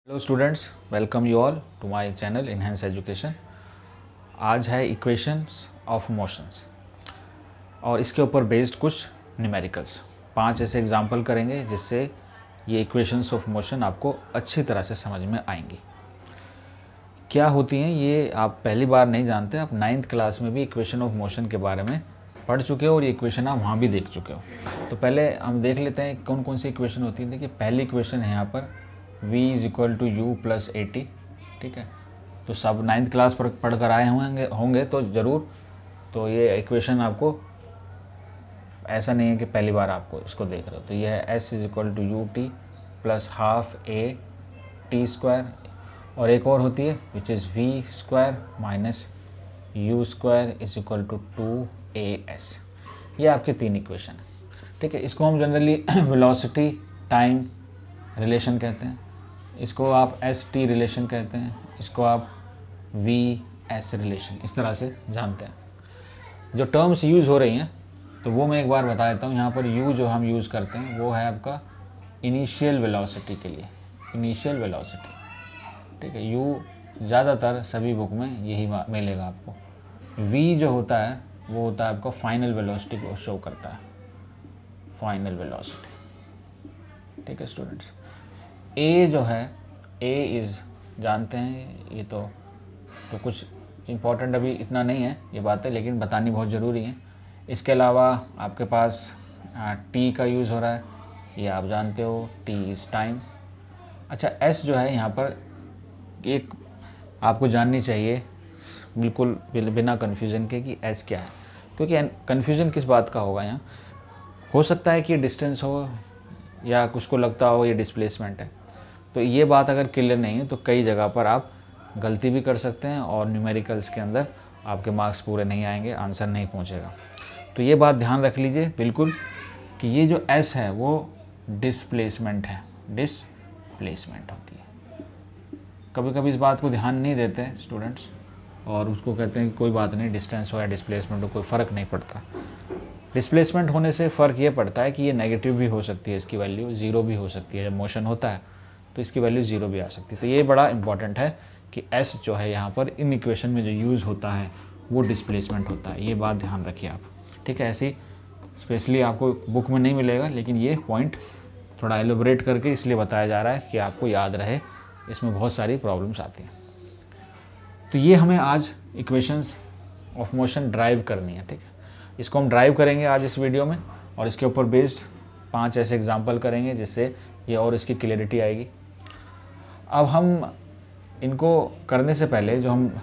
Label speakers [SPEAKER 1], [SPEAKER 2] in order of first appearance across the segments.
[SPEAKER 1] Hello students, welcome you all to my channel enhance education. आज है equations of motions और इसके ऊपर बेस्ड कुछ न्यूमेरिकल्स। 5 ऐसे एग्जांपल करेंगे जिससे ये इक्वेशंस ऑफ मोशन आपको अच्छी तरह से समझ में आएंगी। क्या होती हैं ये आप पहली बार नहीं जानते, आप 9th क्लास में भी इक्वेशन ऑफ मोशन के बारे में पढ़ चुके हो और ये इक्वेशन आप वहाँ भी देख चुके हो। तो पहले हम देख लेते हैं कौन कौन सी इक्वेशन होती है। देखिए, पहली इक्वेशन है यहाँ पर v = u + at। ठीक है, तो सब 9th क्लास पर पढ़ कर आए होंगे तो ज़रूर। तो ये इक्वेशन आपको ऐसा नहीं है कि पहली बार आपको इसको देख रहे हो। तो ये है s = ut + ½ a t²। और एक और होती है which is v² - u² = 2as। ये आपके 3 इक्वेशन है। ठीक है, इसको हम जनरली वेलोसिटी टाइम रिलेशन कहते हैं, इसको आप st रिलेशन कहते हैं, इसको आप vs रिलेशन इस तरह से जानते हैं। जो टर्म्स यूज़ हो रही हैं तो वो मैं एक बार बता देता हूँ। यहाँ पर u जो हम यूज़ करते हैं वो है आपका इनिशियल वेलोसिटी के लिए, इनिशियल वेलोसिटी। ठीक है, u ज़्यादातर सभी बुक में यही मिलेगा आपको। v जो होता है वो होता है आपका फाइनल वेलोसिटी को शो करता है, फाइनल वेलोसिटी। ठीक है स्टूडेंट्स, a जो है a इज़ जानते हैं, ये तो कुछ इम्पोर्टेंट अभी इतना नहीं है ये बातें, लेकिन बतानी बहुत ज़रूरी है। इसके अलावा आपके पास t का यूज़ हो रहा है, ये आप जानते हो, t इज़ टाइम। अच्छा, s जो है यहाँ पर एक आपको जाननी चाहिए बिल्कुल बिना कन्फ्यूज़न के कि s क्या है, क्योंकि कन्फ्यूज़न किस बात का होगा यहाँ। हो सकता है कि डिस्टेंस हो या कुछ को लगता हो ये डिस्प्लेसमेंट है। तो ये बात अगर क्लियर नहीं है तो कई जगह पर आप गलती भी कर सकते हैं और न्यूमेरिकल्स के अंदर आपके मार्क्स पूरे नहीं आएंगे, आंसर नहीं पहुंचेगा। तो ये बात ध्यान रख लीजिए बिल्कुल कि ये जो s है वो डिस्प्लेसमेंट है, डिस्प्लेसमेंट होती है। कभी कभी इस बात को ध्यान नहीं देते स्टूडेंट्स और उसको कहते हैं कि कोई बात नहीं, डिस्टेंस हो या डिस्प्लेसमेंट हो कोई फ़र्क नहीं पड़ता। डिस्प्लेसमेंट होने से फ़र्क ये पड़ता है कि ये नेगेटिव भी हो सकती है, इसकी वैल्यू 0 भी हो सकती है। जब मोशन होता है तो इसकी वैल्यू 0 भी आ सकती है। तो ये बड़ा इंपॉर्टेंट है कि s जो है यहाँ पर इन इक्वेशन में जो यूज़ होता है वो डिस्प्लेसमेंट होता है। ये बात ध्यान रखिए आप। ठीक है, ऐसी स्पेशली आपको बुक में नहीं मिलेगा, लेकिन ये पॉइंट थोड़ा एलोबरेट करके इसलिए बताया जा रहा है कि आपको याद रहे, इसमें बहुत सारी प्रॉब्लम्स आती हैं। तो ये हमें आज इक्वेशंस ऑफ मोशन ड्राइव करनी है। ठीक है, इसको हम ड्राइव करेंगे आज इस वीडियो में और इसके ऊपर बेस्ड 5 ऐसे एग्जाम्पल करेंगे जिससे ये और इसकी क्लियरिटी आएगी। अब हम इनको करने से पहले जो हम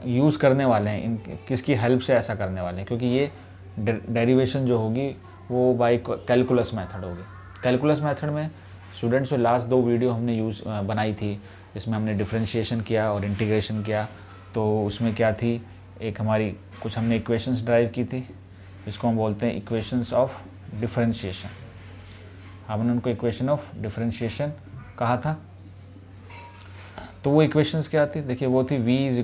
[SPEAKER 1] यूज़ करने वाले हैं, इन किसकी हेल्प से ऐसा करने वाले हैं, क्योंकि ये डेरिवेशन जो होगी वो बाय कैलकुलस मेथड होगी। कैलकुलस मेथड में स्टूडेंट्स जो लास्ट 2 वीडियो हमने बनाई थी, इसमें हमने डिफरेंशिएशन किया और इंटीग्रेशन किया। तो उसमें क्या थी, एक हमारी कुछ हमने इक्वेशंस ड्राइव की थी, इसको हम बोलते हैं इक्वेशंस ऑफ डिफरेंशिएशन। हमने उनको इक्वेशन ऑफ डिफरेंशिएशन कहा था। तो वो इक्वेशंस क्या थी, देखिए वो थी v =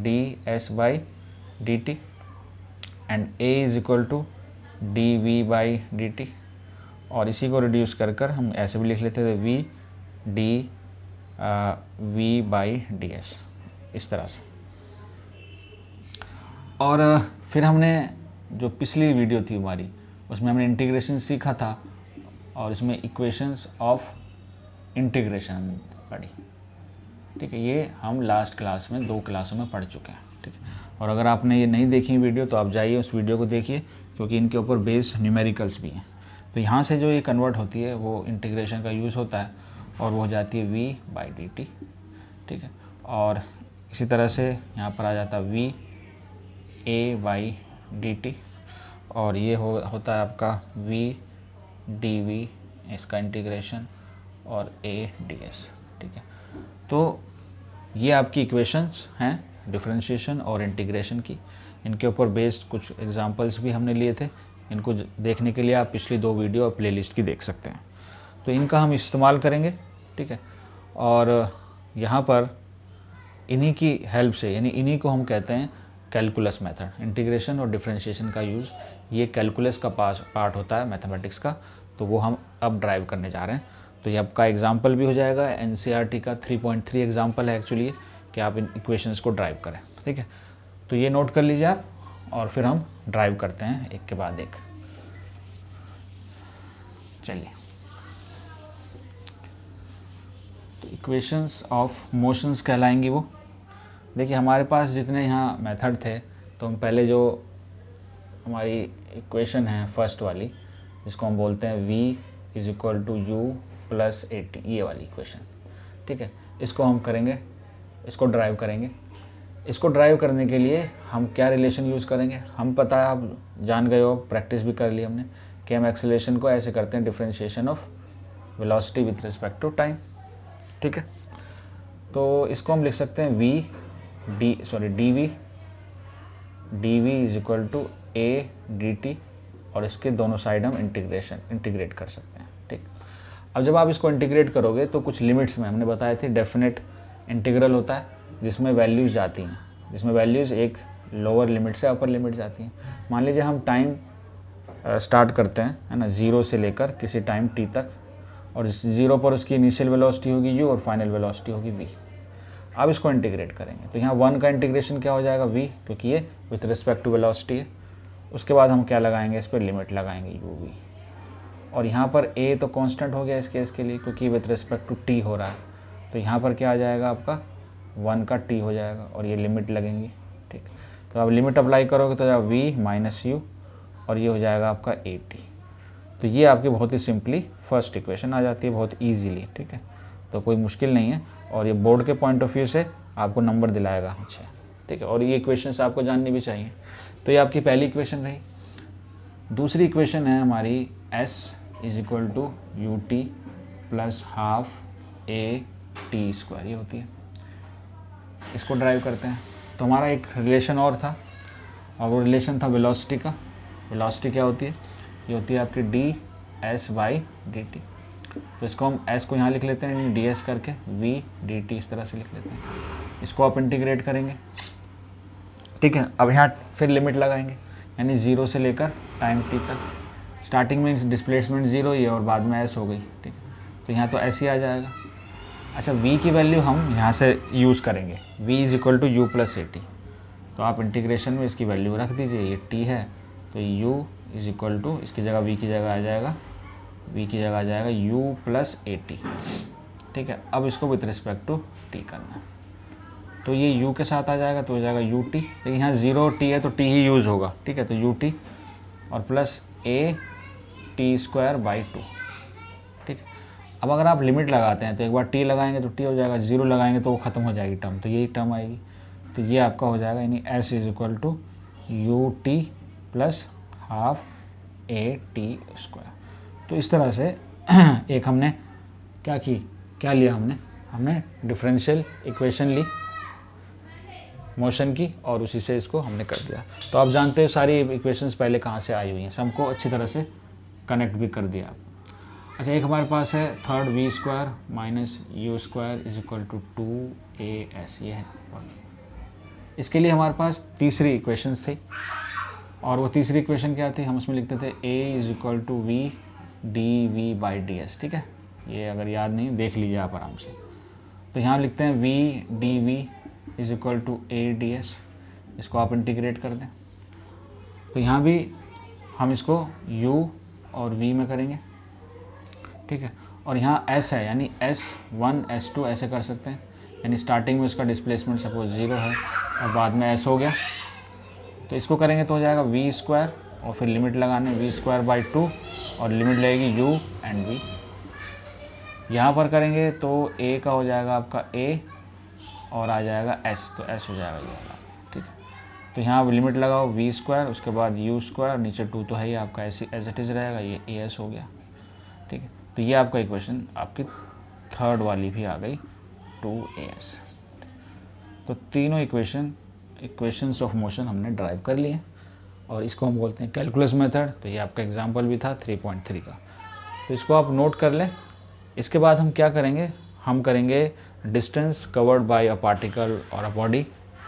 [SPEAKER 1] ds/dt and a = dv/dt। और इसी को रिड्यूस कर हम ऐसे भी लिख लेते थे v dv/ds, इस तरह से। और फिर हमने जो पिछली वीडियो थी हमारी उसमें हमने इंटीग्रेशन सीखा था और इसमें इक्वेशंस ऑफ इंटीग्रेशन पढ़ी। ठीक है, ये हम लास्ट क्लास में 2 क्लासों में पढ़ चुके हैं। ठीक है, और अगर आपने ये नहीं देखी वीडियो तो आप जाइए उस वीडियो को देखिए, क्योंकि इनके ऊपर बेस्ड न्यूमेरिकल्स भी हैं। तो यहाँ से जो ये कन्वर्ट होती है वो इंटीग्रेशन का यूज़ होता है और वो हो जाती है v/dt। ठीक है, और इसी तरह से यहाँ पर आ जाता है va/dt और ये होता है आपका v dv, इसका इंटीग्रेशन, और a ds। ठीक है, तो ये आपकी इक्वेशंस हैं डिफरेंशिएशन और इंटीग्रेशन की। इनके ऊपर बेस्ड कुछ एग्जांपल्स भी हमने लिए थे। इनको देखने के लिए आप पिछली 2 वीडियो और प्लेलिस्ट की देख सकते हैं। तो इनका हम इस्तेमाल करेंगे। ठीक है, और यहाँ पर इन्हीं की हेल्प से, यानी इन्हीं को हम कहते हैं कैलकुलस मेथड। इंटीग्रेशन और डिफरेंशिएशन का यूज़ ये कैलकुलस का पार्ट होता है मैथमेटिक्स का, तो वो हम अब ड्राइव करने जा रहे हैं। तो ये आपका एग्जाम्पल भी हो जाएगा, एनसीईआरटी का 3.3 एग्जाम्पल है एक्चुअली कि आप इन इक्वेशंस को ड्राइव करें। ठीक है, तो ये नोट कर लीजिए आप, और फिर हम ड्राइव करते हैं एक के बाद एक। चलिए, तो इक्वेशंस ऑफ मोशंस कहलाएंगी वो। देखिए हमारे पास जितने यहाँ मेथड थे, तो हम पहले जो हमारी इक्वेशन है फर्स्ट वाली, जिसको हम बोलते हैं v is equal to u plus a t, ये वाली इक्वेशन। ठीक है, इसको हम करेंगे, इसको ड्राइव करेंगे। इसको ड्राइव करने के लिए हम क्या रिलेशन यूज़ करेंगे, हम पता है, आप जान गए हो, प्रैक्टिस भी कर ली हमने, कि हम एक्सेलरेशन को ऐसे करते हैं, differentiation of velocity with respect to time. ठीक है, तो इसको हम लिख सकते हैं d v is equal to a d t, और इसके दोनों साइड हम इंटीग्रेट कर सकते हैं। ठीक, अब जब आप इसको इंटीग्रेट करोगे तो कुछ लिमिट्स में, हमने बताए थे डेफिनेट इंटीग्रल होता है जिसमें वैल्यूज़ जाती हैं, जिसमें वैल्यूज़ एक लोअर लिमिट से अपर लिमिट जाती हैं। मान लीजिए हम टाइम स्टार्ट करते हैं, है ना, 0 से लेकर किसी टाइम t तक, और 0 पर उसकी इनिशियल वेलोसिटी होगी u और फाइनल वेलोसिटी होगी v। अब इसको इंटीग्रेट करेंगे तो यहाँ 1 का इंटीग्रेशन क्या हो जाएगा v, क्योंकि ये विथ रिस्पेक्ट टू वेलोसिटी है। उसके बाद हम क्या लगाएंगे, इस पर लिमिट लगाएंगे u v, और यहाँ पर a तो कांस्टेंट हो गया इस केस के लिए, क्योंकि विथ रिस्पेक्ट टू t हो रहा है। तो यहाँ पर क्या आ जाएगा, आपका 1 का t हो जाएगा, और ये लिमिट लगेंगी। ठीक, तो अब लिमिट अप्लाई करोगे तो v माइनस यू, और ये हो जाएगा आपका ए टी। तो ये आपकी बहुत ही सिंपली फर्स्ट इक्वेशन आ जाती है, बहुत ईजीली। ठीक है, तो कोई मुश्किल नहीं है, और ये बोर्ड के पॉइंट ऑफ व्यू से आपको नंबर दिलाएगा। अच्छा, ठीक है, और ये इक्वेशंस आपको जाननी भी चाहिए। तो ये आपकी पहली इक्वेशन रही। दूसरी इक्वेशन है हमारी s is equal to u t plus half a t square, ये होती है। इसको ड्राइव करते हैं। तो हमारा एक रिलेशन और था, और वो रिलेशन था वेलोसिटी का। वेलोसिटी क्या होती है, ये होती है आपकी D S by D T. तो इसको हम s को यहाँ लिख लेते हैं डी एस करके, v डी टी इस तरह से लिख लेते हैं। इसको आप इंटीग्रेट करेंगे। ठीक है, अब यहाँ फिर लिमिट लगाएंगे, यानी 0 से लेकर टाइम t तक। स्टार्टिंग में डिस्प्लेसमेंट 0 ही है और बाद में s हो गई। ठीक है, तो यहाँ तो s ही आ जाएगा। अच्छा, v की वैल्यू हम यहाँ से यूज़ करेंगे, v is equal to u plus a t. तो आप इंटीग्रेशन में इसकी वैल्यू रख दीजिए, ये t है, तो u इज इक्वल टू, इसकी जगह v की जगह आ जाएगा u प्लस ए टी। ठीक है, अब इसको विथ रिस्पेक्ट टू t करना है, तो ये u के साथ आ जाएगा, तो हो जाएगा u t। लेकिन यहाँ 0 t है तो t ही यूज़ होगा। ठीक है, तो u t और plus a T square by 2। ठीक है, अब अगर आप लिमिट लगाते हैं तो एक बार t लगाएंगे तो t हो जाएगा, 0 लगाएंगे तो वो ख़त्म हो जाएगी टर्म, तो यही टर्म आएगी। तो ये आपका हो जाएगा, यानी s is equal to u t plus half a t square. तो इस तरह से एक हमने क्या लिया, हमने डिफरेंशियल इक्वेशन ली मोशन की, और उसी से इसको हमने कर दिया। तो आप जानते हैं सारी इक्वेशंस पहले कहाँ से आई हुई हैं, सबको अच्छी तरह से कनेक्ट भी कर दिया आप। अच्छा, एक हमारे पास है third v square minus u square is equal to 2as, ये है। इसके लिए हमारे पास तीसरी इक्वेशंस थी, और वो तीसरी इक्वेशन क्या थी, हम उसमें लिखते थे a is equal to v d v by d s. ठीक है, ये अगर याद नहीं देख लीजिए आप आराम से। तो यहाँ लिखते हैं v d v is equal to a d s. इसको आप इंटीग्रेट कर दें, तो यहाँ भी हम इसको u और v में करेंगे। ठीक है, और यहाँ s है, यानी s1 s2 ऐसे कर सकते हैं, यानी स्टार्टिंग में उसका डिस्प्लेसमेंट सपोज 0 है और बाद में s हो गया, तो इसको करेंगे तो हो जाएगा v स्क्वायर, और फिर लिमिट लगाने v स्क्वायर बाई 2, और लिमिट लगेगी u एंड v। यहाँ पर करेंगे तो a का हो जाएगा आपका a, और आ जाएगा s, तो s हो जाएगा ये वाला। ठीक है, तो यहाँ लिमिट लगाओ v स्क्वायर, उसके बाद u स्क्वायर, नीचे 2 तो है ही आपका, ऐसे एज इट इज़ रहेगा, ये as हो गया। ठीक है, तो ये आपका इक्वेशन आपकी थर्ड वाली भी आ गई 2as। तो तीनों इक्वेशंस ऑफ मोशन हमने ड्राइव कर लिए, और इसको हम बोलते हैं कैलकुलस मेथड। तो ये आपका एग्जांपल भी था 3.3 का, तो इसको आप नोट कर लें। इसके बाद हम क्या करेंगे, हम करेंगे distance covered by a particle और a body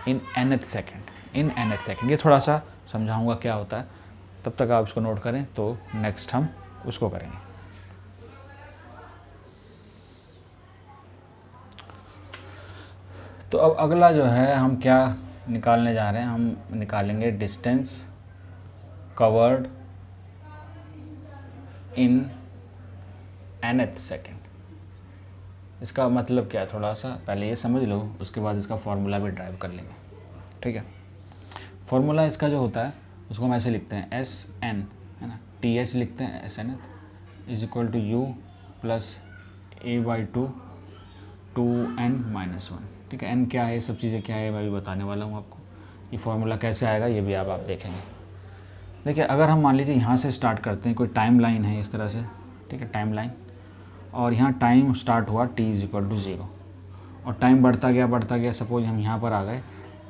[SPEAKER 1] in nth second. ये थोड़ा सा समझाऊंगा क्या होता है, तब तक आप इसको नोट करें, तो नेक्स्ट हम उसको करेंगे। तो अब अगला जो है हम क्या निकालने जा रहे हैं, हम निकालेंगे distance covered in nth second. इसका मतलब क्या है, थोड़ा सा पहले ये समझ लो, उसके बाद इसका फॉर्मूला भी ड्राइव कर लेंगे। ठीक है, फॉर्मूला इसका जो होता है उसको हम ऐसे लिखते हैं एस एन, है ना, टी एच लिखते हैं s n is equal to u plus a by two n minus one. ठीक है, एन क्या है, ये सब चीज़ें क्या है मैं भी बताने वाला हूँ आपको। ये फार्मूला कैसे आएगा ये भी आप देखेंगे। देखिए, अगर हम मान लीजिए यहाँ से स्टार्ट करते हैं, कोई टाइम लाइन है इस तरह से, ठीक है, टाइम लाइन, और यहाँ टाइम स्टार्ट हुआ t इज इक्वल टू 0 और टाइम बढ़ता गया, सपोज हम यहाँ पर आ गए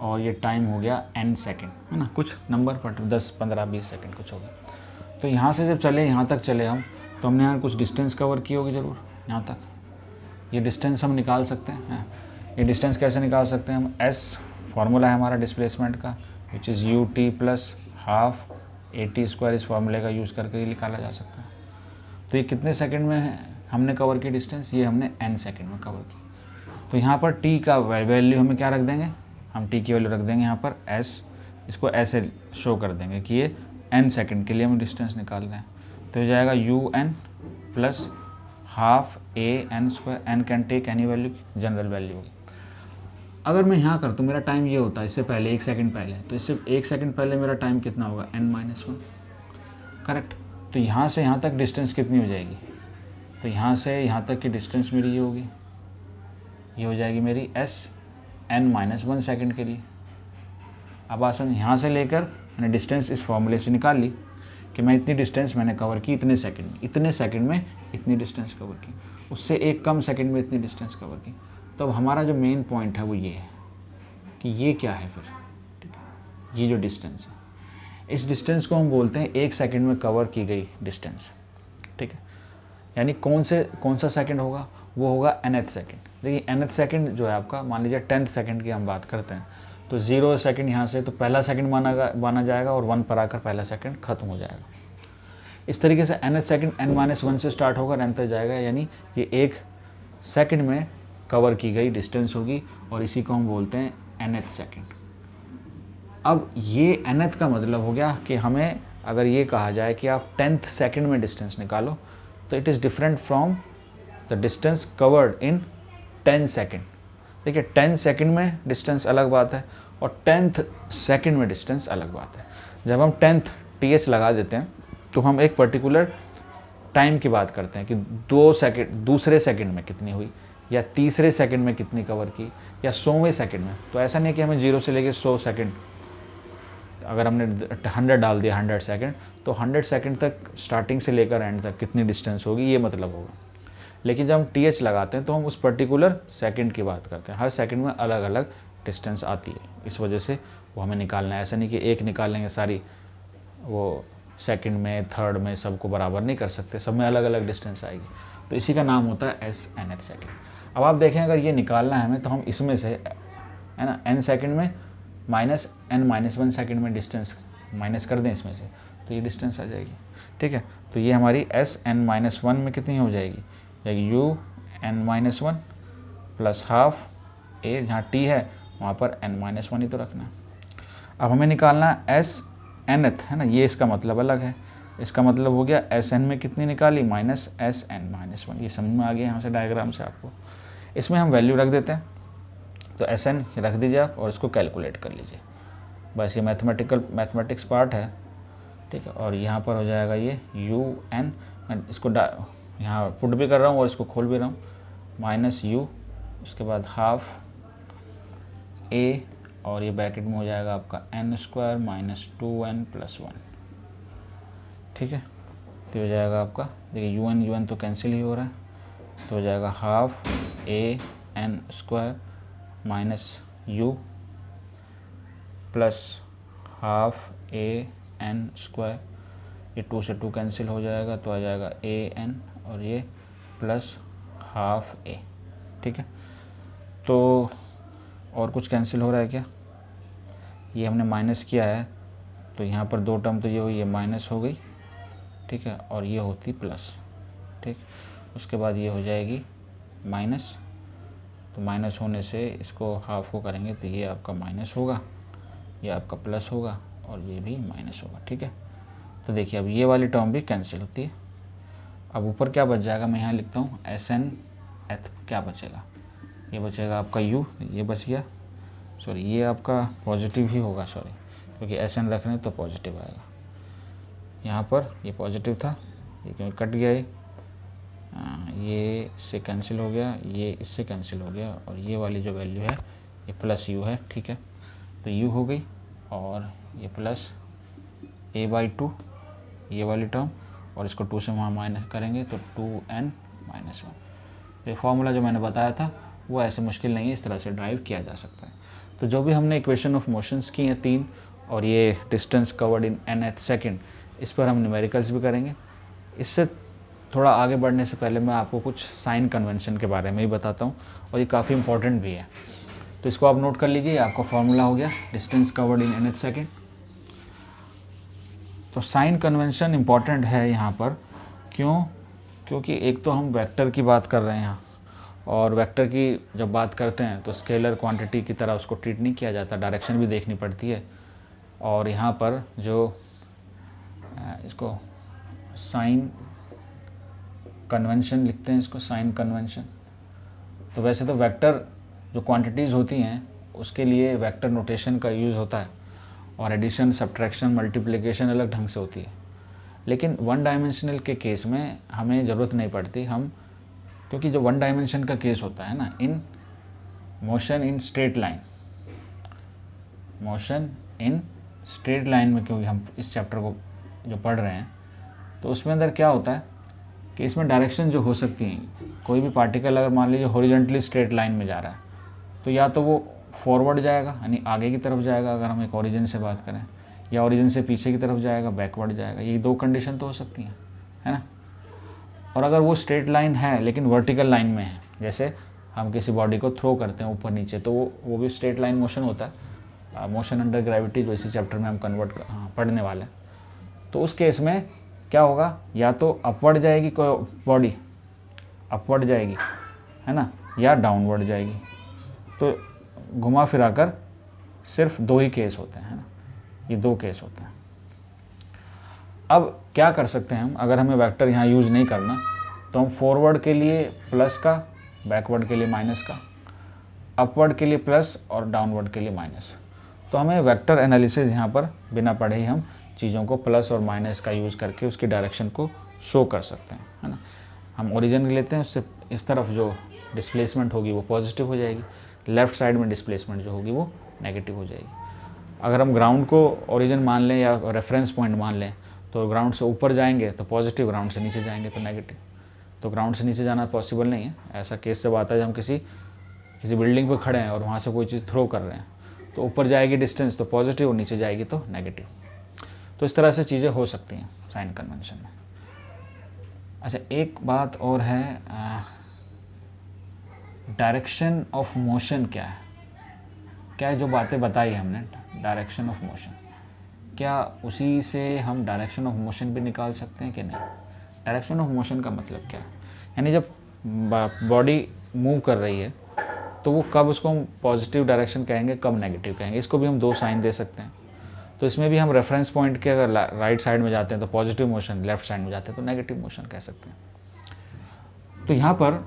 [SPEAKER 1] और ये टाइम हो गया n सेकेंड, है ना, कुछ नंबर पर 10, 15, 20 सेकेंड कुछ हो गया। तो यहाँ से जब चले, यहाँ तक चले हम, तो हमने यहाँ कुछ डिस्टेंस कवर की होगी ज़रूर यहाँ तक। ये डिस्टेंस हम निकाल सकते हैं। ये डिस्टेंस कैसे निकाल सकते हैं हम, s फार्मूला है हमारा डिस्प्लेसमेंट का, which is you t plus half a t square. इस फार्मूले का यूज़ करके ये निकाला जा सकता है। तो ये कितने सेकंड में हमने कवर की डिस्टेंस, ये हमने n सेकंड में कवर की। तो यहाँ पर t का वैल्यू हमें क्या रख देंगे, हम t की वैल्यू रख देंगे यहाँ पर s, इसको ऐसे शो कर देंगे कि ये n सेकंड के लिए हम डिस्टेंस निकाल रहे हैं। तो ये जाएगा u n plus half a n square, n can take any value, general value होगी। अगर मैं यहाँ कर तो मेरा टाइम ये होता है, इससे पहले 1 सेकंड पहले, तो इससे 1 सेकंड पहले मेरा टाइम कितना होगा, n-1, करेक्ट। तो यहाँ से यहाँ तक डिस्टेंस कितनी हो जाएगी, तो यहाँ से यहाँ तक की डिस्टेंस मेरी ये होगी, ये हो जाएगी मेरी n-1 सेकंड के लिए। अब आसान, यहाँ से लेकर मैंने डिस्टेंस इस फॉर्मूले से निकाल ली कि मैं इतनी डिस्टेंस मैंने कवर की इतने सेकंड में, इतने सेकंड में इतनी डिस्टेंस कवर की, उससे एक कम सेकंड में इतनी डिस्टेंस कवर की। तो अब हमारा जो मेन पॉइंट है वो ये है कि ये क्या है फिर, ठीक है, ये जो डिस्टेंस है, इस डिस्टेंस को हम बोलते हैं 1 सेकंड में कवर की गई डिस्टेंस। ठीक है, यानी कौन सा सेकंड होगा, वो होगा nth सेकंड। देखिए nth सेकंड जो है आपका, मान लीजिए 10th सेकंड की हम बात करते हैं, तो 0 सेकंड यहाँ से तो पहला सेकंड माना जाएगा और 1 पर आकर पहला सेकंड खत्म हो जाएगा। इस तरीके से nth सेकंड n-1 से स्टार्ट होकर n तक जाएगा, यानी ये 1 सेकंड में कवर की गई डिस्टेंस होगी और इसी को हम बोलते हैं nth सेकंड। अब ये nth का मतलब हो गया कि हमें अगर ये कहा जाए कि आप 10th सेकंड में डिस्टेंस निकालो, तो it is different from the distance covered in 10 second. देखिए 10 सेकंड में डिस्टेंस अलग बात है और 10th सेकंड में डिस्टेंस अलग बात है। जब हम 10th th लगा देते हैं तो हम एक पर्टिकुलर टाइम की बात करते हैं कि 2 सेकंड, दूसरे सेकंड में कितनी हुई, या तीसरे सेकंड में कितनी कवर की, या 100वें सेकंड में। तो ऐसा नहीं कि हमें 0 से लेके 100 सेकंड, अगर हमने 100 डाल दिया 100 सेकंड, तो 100 सेकंड तक स्टार्टिंग से लेकर एंड तक कितनी डिस्टेंस होगी ये मतलब होगा। लेकिन जब हम th लगाते हैं तो हम उस पर्टिकुलर सेकंड की बात करते हैं। हर सेकंड में अलग अलग डिस्टेंस आती है, इस वजह से वो हमें निकालना है। ऐसा नहीं कि एक निकालेंगे सारी, वो सेकंड में, थर्ड में सबको बराबर नहीं कर सकते, सब में अलग अलग डिस्टेंस आएगी। तो इसी का नाम होता है nth सेकंड। अब आप देखें, अगर ये निकालना है हमें तो हम इसमें से, है ना, n सेकंड में n-1 सेकंड में डिस्टेंस माइनस कर दें इसमें से, तो ये डिस्टेंस आ जाएगी। ठीक है, तो ये हमारी n-1 में कितनी हो जाएगी, u(n-1) प्लस हाफ a, जहाँ t है वहाँ पर n-1 ही तो रखना। अब हमें निकालना है Snth, है ना, ये इसका मतलब अलग है। इसका मतलब हो गया Sn में कितनी निकाली, माइनस Sn-1। ये समझ में आ गया यहाँ से डायग्राम से आपको। इसमें हम वैल्यू रख देते हैं, तो Sn रख दीजिए आप और इसको कैलकुलेट कर लीजिए। बस ये मैथमेटिक्स पार्ट है, ठीक है। और यहाँ पर हो जाएगा ये un, मैं इसको यहाँ पुट भी कर रहा हूँ और इसको खोल भी रहा हूँ, माइनस u, उसके बाद हाफ a, और ये ब्रैकेट में हो जाएगा आपका n² माइनस 2n प्लस 1। ठीक है, तो हो जाएगा आपका, देखिए un तो कैंसिल ही हो रहा है, तो हो जाएगा half a n² minus u plus half a n², ये 2 से 2 कैंसिल हो जाएगा, तो आ जाएगा a n और ये प्लस हाफ a। ठीक है, तो और कुछ कैंसिल हो रहा है क्या, ये हमने माइनस किया है, तो यहाँ पर 2 टर्म तो ये हुई, ये माइनस हो गई, ठीक है, और ये होती प्लस। ठीक, उसके बाद ये हो जाएगी माइनस, तो माइनस होने से इसको हाफ को करेंगे तो ये आपका माइनस होगा, ये आपका प्लस होगा और ये भी माइनस होगा। ठीक है, तो देखिए अब ये वाली टर्म भी कैंसिल होती है। अब ऊपर क्या बच जाएगा, मैं यहाँ लिखता हूँ SN एथ, क्या बचेगा, ये बचेगा आपका U, ये बच गया, सॉरी ये आपका पॉजिटिव ही होगा, सॉरी क्योंकि SN रख रहे हैं तो पॉजिटिव आएगा। यहाँ पर ये पॉजिटिव था, ये क्योंकि कट गया ये इससे कैंसिल हो गया, ये इससे कैंसिल हो गया और ये वाली जो वैल्यू है ये प्लस U है। ठीक है, तो U हो गई और ये प्लस a/2 ये वाली टर्म, और इसको 2 से वहाँ माइनस करेंगे तो 2n - 1। ये फॉर्मूला जो मैंने बताया था वो ऐसे मुश्किल नहीं है, इस तरह से ड्राइव किया जा सकता है। तो जो भी हमने इक्वेशन ऑफ मोशंस की हैं 3, और ये distance covered in nth second, इस पर हम न्यूमेरिकल्स भी करेंगे। इससे थोड़ा आगे बढ़ने से पहले मैं आपको कुछ साइन कन्वेंशन के बारे में ही बताता हूँ, और ये काफ़ी इंपॉर्टेंट भी है। तो इसको आप नोट कर लीजिए, आपका फॉर्मूला हो गया distance covered in nth second. तो साइन कन्वेंशन इम्पॉर्टेंट है यहाँ पर, क्यों? क्योंकि एक तो हम वेक्टर की बात कर रहे हैं यहाँ, और वेक्टर की जब बात करते हैं तो स्केलर क्वांटिटी की तरह उसको ट्रीट नहीं किया जाता, डायरेक्शन भी देखनी पड़ती है। और यहाँ पर जो इसको साइन कन्वेंशन लिखते हैं, इसको साइन कन्वेंशन। तो वैसे तो वेक्टर जो क्वांटिटीज़ होती हैं उसके लिए वेक्टर नोटेशन का यूज़ होता है, और एडिशन, सब्ट्रैक्शन, मल्टीप्लिकेशन अलग ढंग से होती है। लेकिन वन डायमेंशनल के केस में हमें ज़रूरत नहीं पड़ती, हम क्योंकि जो वन डायमेंशन का केस होता है ना, in motion in straight line, motion in straight line में, क्योंकि हम इस चैप्टर को जो पढ़ रहे हैं तो उसमें अंदर क्या होता है कि इसमें डायरेक्शन जो हो सकती हैं, कोई भी पार्टिकल अगर मान लीजिए हॉरिजॉन्टली स्ट्रेट लाइन में जा रहा है तो या तो वो फॉरवर्ड जाएगा यानी आगे की तरफ जाएगा अगर हम एक ओरिजिन से बात करें, या ओरिजिन से पीछे की तरफ जाएगा, बैकवर्ड जाएगा। ये 2 कंडीशन तो हो सकती हैं, है ना। और अगर वो स्ट्रेट लाइन है लेकिन वर्टिकल लाइन में है, जैसे हम किसी बॉडी को थ्रो करते हैं ऊपर नीचे, तो वो भी स्ट्रेट लाइन मोशन होता है, मोशन अंडर ग्रेविटी, जो इसी चैप्टर में हम पढ़ने वाले हैं। तो उस केस में क्या होगा, या तो अपवर्ड जाएगी कोई बॉडी, अपवर्ड जाएगी, है ना, या डाउनवर्ड जाएगी। तो घुमा फिरा कर सिर्फ 2 ही केस होते हैं, है ना, ये 2 केस होते हैं। अब क्या कर सकते हैं हम, अगर हमें वेक्टर यहाँ यूज़ नहीं करना तो हम फॉरवर्ड के लिए प्लस का, बैकवर्ड के लिए माइनस का, अपवर्ड के लिए प्लस और डाउनवर्ड के लिए माइनस। तो हमें वेक्टर एनालिसिस यहाँ पर बिना पढ़े ही हम चीज़ों को प्लस और माइनस का यूज़ करके उसकी डायरेक्शन को शो कर सकते हैं, है ना। हम ओरिजिन लेते हैं, उससे इस तरफ जो डिस्प्लेसमेंट होगी वो पॉजिटिव हो जाएगी, लेफ़्ट साइड में डिस्प्लेसमेंट जो होगी वो नेगेटिव हो जाएगी। अगर हम ग्राउंड को ओरिजिन मान लें या रेफरेंस पॉइंट मान लें, तो ग्राउंड से ऊपर जाएंगे तो पॉजिटिव, ग्राउंड से नीचे जाएंगे तो नेगेटिव। तो ग्राउंड से नीचे जाना पॉसिबल नहीं है। ऐसा केस जब आता है जब हम किसी बिल्डिंग पर खड़े हैं और वहाँ से कोई चीज़ थ्रो कर रहे हैं, तो ऊपर जाएगी डिस्टेंस तो पॉजिटिव और नीचे जाएगी तो नेगेटिव। तो इस तरह से चीज़ें हो सकती हैं साइन कन्वेंशन में। अच्छा, एक बात और है, डायरेक्शन ऑफ मोशन क्या है, क्या जो बातें बताई हमने डायरेक्शन ऑफ मोशन, क्या उसी से हम डायरेक्शन ऑफ मोशन भी निकाल सकते हैं कि नहीं? डायरेक्शन ऑफ मोशन का मतलब क्या है, यानी जब बॉडी मूव कर रही है तो वो कब उसको हम पॉजिटिव डायरेक्शन कहेंगे, कब नेगेटिव कहेंगे। इसको भी हम 2 साइन दे सकते हैं। तो इसमें भी हम रेफरेंस पॉइंट के अगर राइट साइड में जाते हैं तो पॉजिटिव मोशन, लेफ्ट साइड में जाते हैं तो नेगेटिव मोशन कह सकते हैं। तो यहाँ पर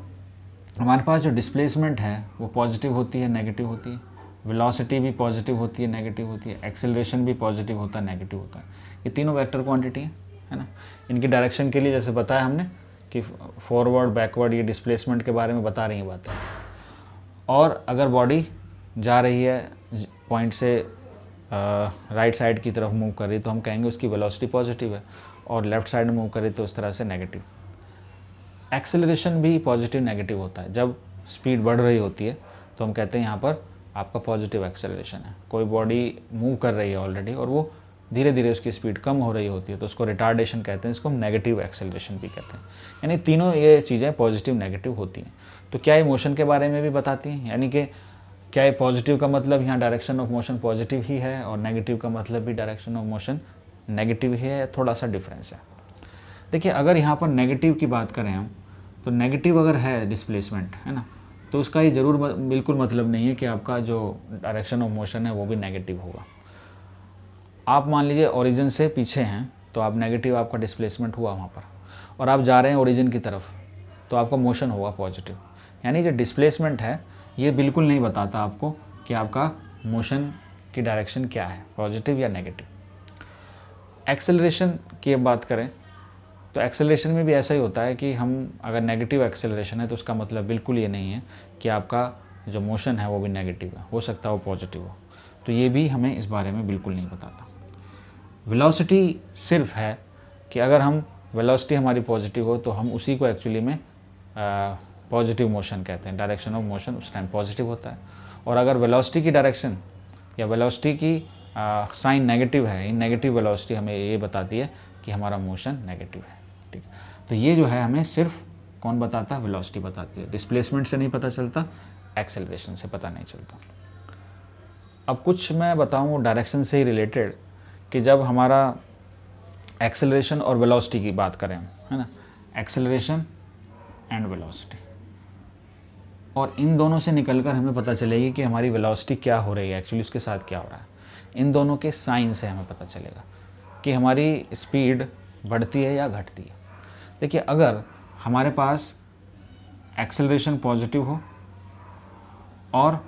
[SPEAKER 1] हमारे पास जो डिस्प्लेसमेंट है वो पॉजिटिव होती है, नेगेटिव होती है, वेलोसिटी भी पॉजिटिव होती है, नेगेटिव होती है, एक्सेलरेशन भी पॉजिटिव होता है, नेगेटिव होता है। ये तीनों वेक्टर क्वांटिटी है ना। इनकी डायरेक्शन के लिए जैसे बताया हमने कि फॉरवर्ड, बैकवर्ड, ये डिस्प्लेसमेंट के बारे में बता रही हैं बातें। और अगर बॉडी जा रही है पॉइंट से राइट साइड की तरफ मूव कर रही है तो हम कहेंगे उसकी वेलोसिटी पॉजिटिव है, और लेफ़्ट साइड में मूव कर रही तो इस तरह से नेगेटिव। एक्सेलरेशन भी पॉजिटिव नेगेटिव होता है। जब स्पीड बढ़ रही होती है तो हम कहते हैं यहाँ पर आपका पॉजिटिव एक्सेलरेशन है। कोई बॉडी मूव कर रही है ऑलरेडी और वो धीरे धीरे उसकी स्पीड कम हो रही होती है तो उसको रिटार्डेशन कहते हैं, इसको हम नेगेटिव एक्सेलरेशन भी कहते हैं। यानी तीनों ये चीज़ें पॉजिटिव नेगेटिव होती हैं। तो क्या ये मोशन के बारे में भी बताती हैं, यानी कि क्या ये पॉजिटिव का मतलब यहाँ डायरेक्शन ऑफ मोशन पॉजिटिव ही है और नेगेटिव का मतलब भी डायरेक्शन ऑफ मोशन नेगेटिव ही है, थोड़ा सा डिफरेंस है। देखिए, अगर यहाँ पर नेगेटिव की बात करें हम, तो नेगेटिव अगर है डिस्प्लेसमेंट, है ना, तो उसका ये ज़रूर बिल्कुल मतलब नहीं है कि आपका जो डायरेक्शन ऑफ मोशन है वो भी नेगेटिव होगा। आप मान लीजिए ओरिजिन से पीछे हैं तो आप नेगेटिव, आपका डिस्प्लेसमेंट हुआ वहाँ पर, और आप जा रहे हैं ओरिजिन की तरफ तो आपका मोशन होगा पॉजिटिव। यानी जो डिस्प्लेसमेंट है ये बिल्कुल नहीं बताता आपको कि आपका मोशन की डायरेक्शन क्या है, पॉजिटिव या नेगेटिव। एक्सेलरेशन की अब बात करें तो एक्सेलरेशन में भी ऐसा ही होता है कि हम अगर नेगेटिव एक्सेलरेशन है तो उसका मतलब बिल्कुल ये नहीं है कि आपका जो मोशन है वो भी नेगेटिव है, हो सकता है वो पॉजिटिव हो। तो ये भी हमें इस बारे में बिल्कुल नहीं बताता। वेलोसिटी सिर्फ है कि अगर हम वेलोसिटी हमारी पॉजिटिव हो तो हम उसी को एक्चुअली में पॉजिटिव मोशन कहते हैं, डायरेक्शन ऑफ मोशन उस टाइम पॉजिटिव होता है। और अगर वेलोसिटी की डायरेक्शन या वेलोसिटी की साइन नेगेटिव है, इन नेगेटिव वेलोसिटी हमें ये बताती है कि हमारा मोशन नेगेटिव है। ठीक, तो ये जो है हमें सिर्फ कौन बताता है, वेलोसिटी बताती है। डिस्प्लेसमेंट से नहीं पता चलता, एक्सेलरेशन से पता नहीं चलता। अब कुछ मैं बताऊँ डायरेक्शन से ही रिलेटेड कि जब हमारा एक्सेलरेशन और वेलोसिटी की बात करें, है ना, एक्सेलरेशन एंड वेलोसिटी, और इन दोनों से निकलकर हमें पता चलेगी कि हमारी वेलोसिटी क्या हो रही है, एक्चुअली उसके साथ क्या हो रहा है। इन दोनों के साइन से हमें पता चलेगा कि हमारी स्पीड बढ़ती है या घटती है। देखिए, अगर हमारे पास एक्सेलरेशन पॉजिटिव हो और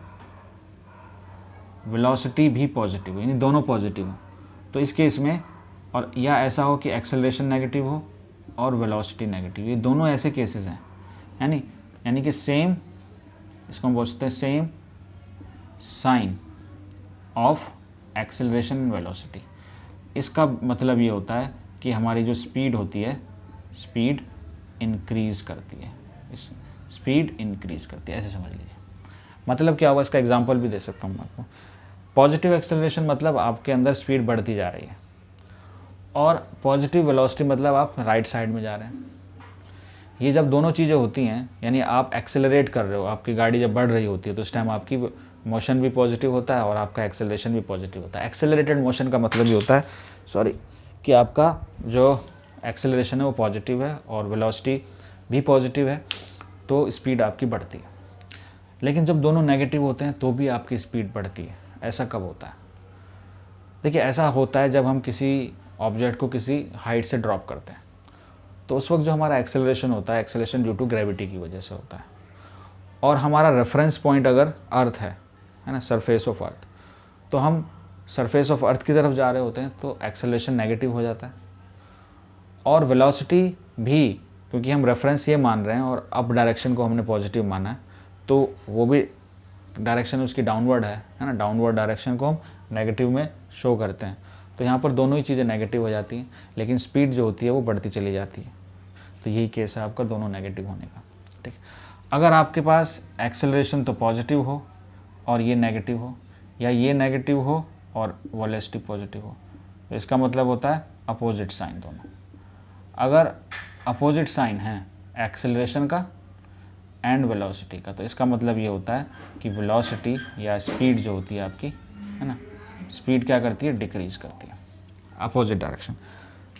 [SPEAKER 1] वेलोसिटी भी पॉजिटिव हो, यानी दोनों पॉजिटिव हो, तो इस केस में, और या ऐसा हो कि एक्सेलरेशन नेगेटिव हो और वेलोसिटी नेगेटिव, ये दोनों ऐसे केसेस हैं। यानी कि सेम, इसको हम बोलते हैं same sign of acceleration and velocity. इसका मतलब ये होता है कि हमारी जो स्पीड होती है, स्पीड इंक्रीज करती है, इस स्पीड इंक्रीज करती है, ऐसे समझ लीजिए। मतलब क्या होगा, इसका एग्जांपल भी दे सकता हूँ मैं आपको। पॉजिटिव एक्सेलरेशन मतलब आपके अंदर स्पीड बढ़ती जा रही है, और पॉजिटिव वेलोसिटी मतलब आप राइट साइड में जा रहे हैं। ये जब दोनों चीज़ें होती हैं, यानी आप एक्सेलरेट कर रहे हो, आपकी गाड़ी जब बढ़ रही होती है तो उस टाइम आपकी मोशन भी पॉजिटिव होता है और आपका एक्सेलरेशन भी पॉजिटिव होता है। एक्सेलरेटेड मोशन का मतलब ये होता है, कि आपका जो एक्सेलरेशन है वो पॉजिटिव है और वेलोसिटी भी पॉजिटिव है, तो स्पीड आपकी बढ़ती है। लेकिन जब दोनों नेगेटिव होते हैं तो भी आपकी स्पीड बढ़ती है। ऐसा कब होता है? देखिए, ऐसा होता है जब हम किसी ऑब्जेक्ट को किसी हाइट से ड्रॉप करते हैं, तो उस वक्त जो हमारा एक्सेलरेशन होता है, एक्सेलरेशन ड्यू टू ग्रेविटी की वजह से होता है, और हमारा रेफरेंस पॉइंट अगर अर्थ है ना, सरफेस ऑफ अर्थ, तो हम सरफेस ऑफ अर्थ की तरफ जा रहे होते हैं तो एक्सेलरेशन नेगेटिव हो जाता है। और वेलोसिटी भी, क्योंकि हम रेफरेंस ये मान रहे हैं और अप डायरेक्शन को हमने पॉजिटिव माना है, तो वो भी डायरेक्शन उसकी डाउनवर्ड है ना, डाउनवर्ड डायरेक्शन को हम नेगेटिव में शो करते हैं। तो यहाँ पर दोनों ही चीज़ें नेगेटिव हो जाती हैं, लेकिन स्पीड जो होती है वो बढ़ती चली जाती है। तो यही केस है आपका दोनों नेगेटिव होने का। ठीक, अगर आपके पास एक्सेलरेशन तो पॉजिटिव हो और ये नेगेटिव हो, या ये नेगेटिव हो और वेलोसिटी पॉजिटिव हो, तो इसका मतलब होता है अपोजिट साइन दोनों। अगर अपोजिट साइन है एक्सेलरेशन का एंड वेलोसिटी का, तो इसका मतलब ये होता है कि वेलोसिटी या स्पीड जो होती है आपकी, है ना, स्पीड क्या करती है, डिक्रीज करती है, अपोजिट डायरेक्शन।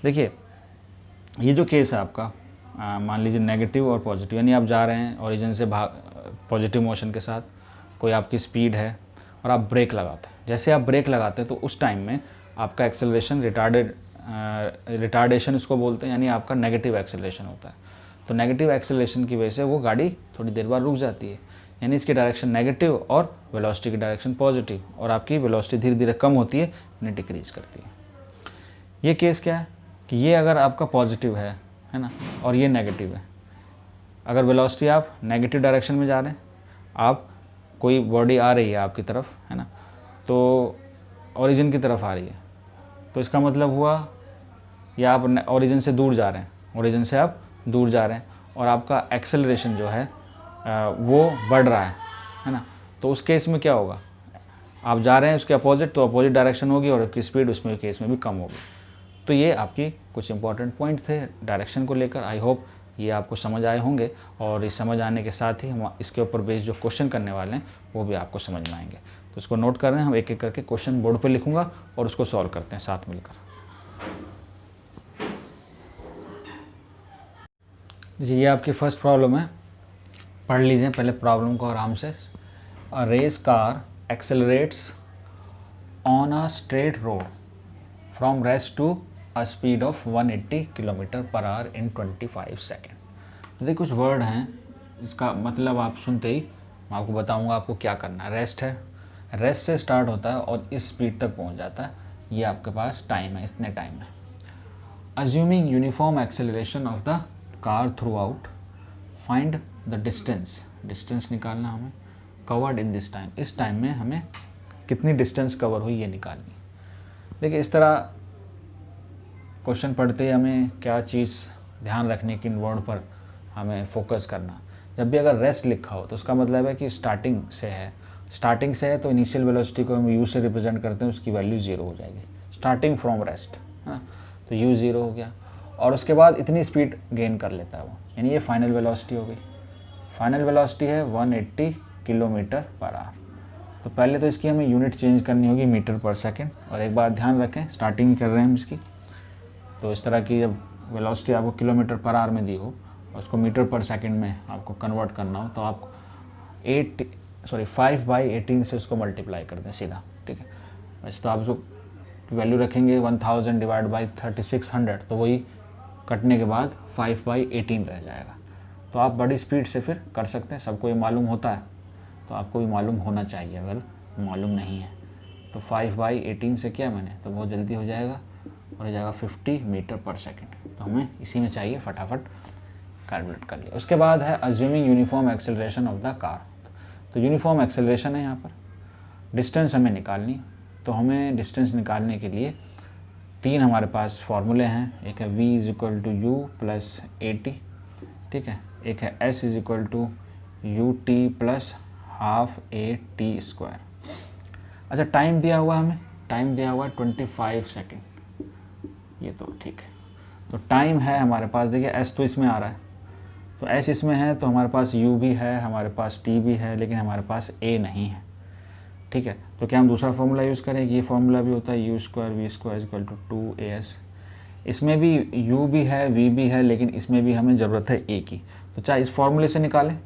[SPEAKER 1] देखिए, ये जो केस है आपका, मान लीजिए नेगेटिव और पॉजिटिव, यानी आप जा रहे हैं ओरिजिन से पॉजिटिव मोशन के साथ, कोई आपकी स्पीड है और आप ब्रेक लगाते हैं। जैसे आप ब्रेक लगाते हैं तो उस टाइम में आपका एक्सेलरेशन रिटार्डेशन इसको बोलते हैं, यानी आपका नेगेटिव एक्सेलरेशन होता है। तो नेगेटिव एक्सेलरेशन की वजह से वो गाड़ी थोड़ी देर बाद रुक जाती है, यानी इसकी डायरेक्शन नेगेटिव और वेलोसिटी की डायरेक्शन पॉजिटिव, और आपकी वेलोसिटी धीरे धीरे कम होती है, यानी डिक्रीज करती है। ये केस क्या है कि ये अगर आपका पॉजिटिव है ना, और ये नेगेटिव है, अगर वेलोसिटी आप नेगेटिव डायरेक्शन में जा रहे हैं, आप कोई बॉडी आ रही है आपकी तरफ, है ना, तो ओरिजिन की तरफ आ रही है, तो इसका मतलब हुआ या आप ओरिजिन से दूर जा रहे हैं, ओरिजिन से आप दूर जा रहे हैं और आपका एक्सेलरेशन जो है वो बढ़ रहा है ना, तो उस केस में क्या होगा, आप जा रहे हैं उसके अपोजिट, तो अपोजिट डायरेक्शन होगी और आपकी स्पीड उसमें केस में भी कम होगी। तो ये आपकी कुछ इंपॉर्टेंट पॉइंट थे डायरेक्शन को लेकर। आई होप ये आपको समझ आए होंगे, और इस समझ आने के साथ ही हम इसके ऊपर बेस्ड जो क्वेश्चन करने वाले हैं वो भी आपको समझ में आएंगे। तो उसको नोट कर रहे हैं, हम एक एक करके क्वेश्चन बोर्ड पे लिखूंगा और उसको सॉल्व करते हैं साथ मिलकर। ये आपकी फर्स्ट प्रॉब्लम है, पढ़ लीजिए पहले प्रॉब्लम को आराम से। A race car accelerates on a straight road from rest to a speed of 180 kilometre per hour in 25 second. देखिए कुछ वर्ड हैं, इसका मतलब आप सुनते ही मैं आपको बताऊंगा आपको क्या करना है। रेस्ट है, रेस्ट से स्टार्ट होता है और इस स्पीड तक पहुंच जाता है, ये आपके पास टाइम है, इतने टाइम में। Assuming uniform acceleration of the car through out, find the distance, distance निकालना हमें, कवर्ड इन दिस टाइम, इस टाइम में हमें कितनी डिस्टेंस कवर हुई ये निकालनी। देखिए इस तरह क्वेश्चन पढ़ते ही हमें क्या चीज़ ध्यान रखने की, इन वर्ड पर हमें फोकस करना। जब भी अगर रेस्ट लिखा हो तो उसका मतलब है कि स्टार्टिंग से है, स्टार्टिंग से है तो इनिशियल वेलोसिटी को हम यू से रिप्रेजेंट करते हैं, उसकी वैल्यू 0 हो जाएगी, स्टार्टिंग फ्रॉम रेस्ट है ना, तो यू 0 हो गया। और उसके बाद इतनी स्पीड गेन कर लेता है वो, यानी ये फाइनल वेलोसिटी हो गई। फाइनल वेलोसिटी है 180 किलोमीटर पर आवर। तो पहले तो इसकी हमें यूनिट चेंज करनी होगी मीटर पर सेकेंड। और एक बात ध्यान रखें, स्टार्टिंग कर रहे हैं हम इसकी, तो इस तरह की जब वेलोसिटी आपको किलोमीटर पर आवर में दी हो और उसको मीटर पर सेकंड में आपको कन्वर्ट करना हो तो आप 5/18 से उसको मल्टीप्लाई कर दें सीधा, ठीक है। वैसे तो आप उसको वैल्यू रखेंगे 1000 डिवाइड बाई 3600, तो वही कटने के बाद 5/18 रह जाएगा। तो आप बड़ी स्पीड से फिर कर सकते हैं, सबको ये मालूम होता है तो आपको भी मालूम होना चाहिए, अगर मालूम नहीं है तो 5/18 से किया मैंने तो बहुत जल्दी हो जाएगा और हो जाएगा 50 मीटर पर सेकेंड। तो हमें इसी में चाहिए, फटाफट कैलकुलेट कर लिया। उसके बाद है assuming uniform acceleration of the car. तो यूनिफॉर्म एक्सेलरेशन है यहाँ पर, डिस्टेंस हमें निकालनी। तो हमें डिस्टेंस निकालने के लिए 3 हमारे पास फॉर्मूले हैं, एक है v = u + at, ठीक है, एक है s = ut + ½ at²। अच्छा टाइम दिया हुआ हमें, टाइम दिया हुआ है 25 सेकेंड, ये तो ठीक है। तो टाइम है हमारे पास, देखिए s तो इसमें आ रहा है, तो s इसमें है तो हमारे पास u भी है, हमारे पास t भी है, लेकिन हमारे पास a नहीं है, ठीक है। तो क्या हम दूसरा फॉर्मूला यूज़ करें, ये फॉर्मूला भी होता है u² v² = 2as। इसमें भी u भी है v भी है, लेकिन इसमें भी हमें ज़रूरत है a की। तो चाहे इस फॉर्मूले से निकालें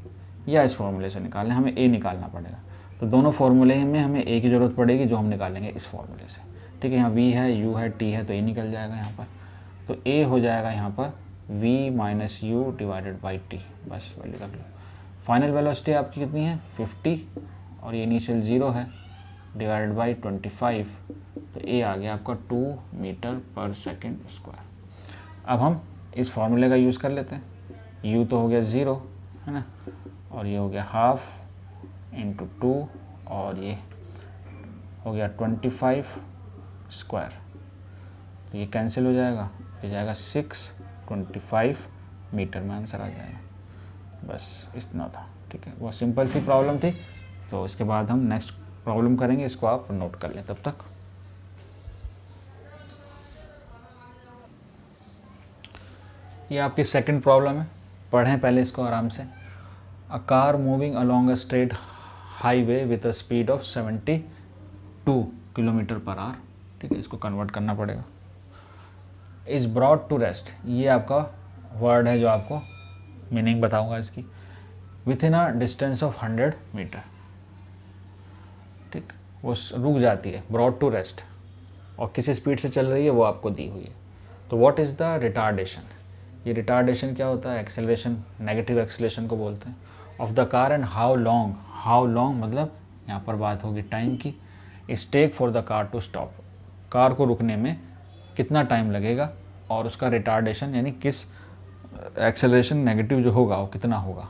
[SPEAKER 1] या इस फॉर्मूले से निकालें, हमें a निकालना पड़ेगा। तो दोनों फार्मूले में हमें a की ज़रूरत पड़ेगी, जो हम निकालेंगे इस फॉर्मूले से, ठीक है। यहाँ v है, u है, t है, तो a निकल जाएगा यहाँ पर। तो a हो जाएगा यहाँ पर v - u / t, बस वैल्यू रख लो। फाइनल वेलोसिटी आपकी कितनी है 50 और ये इनिशियल 0 है, डिवाइडेड बाई 25, तो a आ गया आपका 2 मीटर पर सेकेंड स्क्वायर। अब हम इस फॉर्मूले का यूज़ कर लेते हैं। u तो हो गया 0 है ना, और ये हो गया ½ × 2 और ये हो गया 25 स्क्वायर, तो ये कैंसिल हो जाएगा, ये जाएगा 625 मीटर में आंसर आ जाएगा। बस इतना था, ठीक है, वो सिंपल सी प्रॉब्लम थी। तो इसके बाद हम नेक्स्ट प्रॉब्लम करेंगे, इसको आप नोट कर लें तब तक। ये आपकी सेकंड प्रॉब्लम है, पढ़ें पहले इसको आराम से। A car moving along a straight highway with a speed of 72 kilometre per our, ठीक है, इसको कन्वर्ट करना पड़ेगा। इज़ ब्रॉट टू रेस्ट, ये आपका वर्ड है जो आपको मीनिंग बताऊंगा इसकी। Within a distance of 100 metre, ठीक, वो रुक जाती है, ब्रॉट टू रेस्ट, और किसी स्पीड से चल रही है वो आपको दी हुई है। तो व्हाट इज़ द रिटार्डेशन, ये रिटार्डेशन क्या होता है, एक्सेलरेशन, नेगेटिव एक्सेलरेशन को बोलते हैं, of the car and how long, how long मतलब यहाँ पर बात होगी टाइम की। Is take for the car to stop, car को रुकने में कितना टाइम लगेगा, और उसका रिटार्डेशन यानी किस एक्सेलरेशन नेगेटिव जो होगा वो कितना होगा।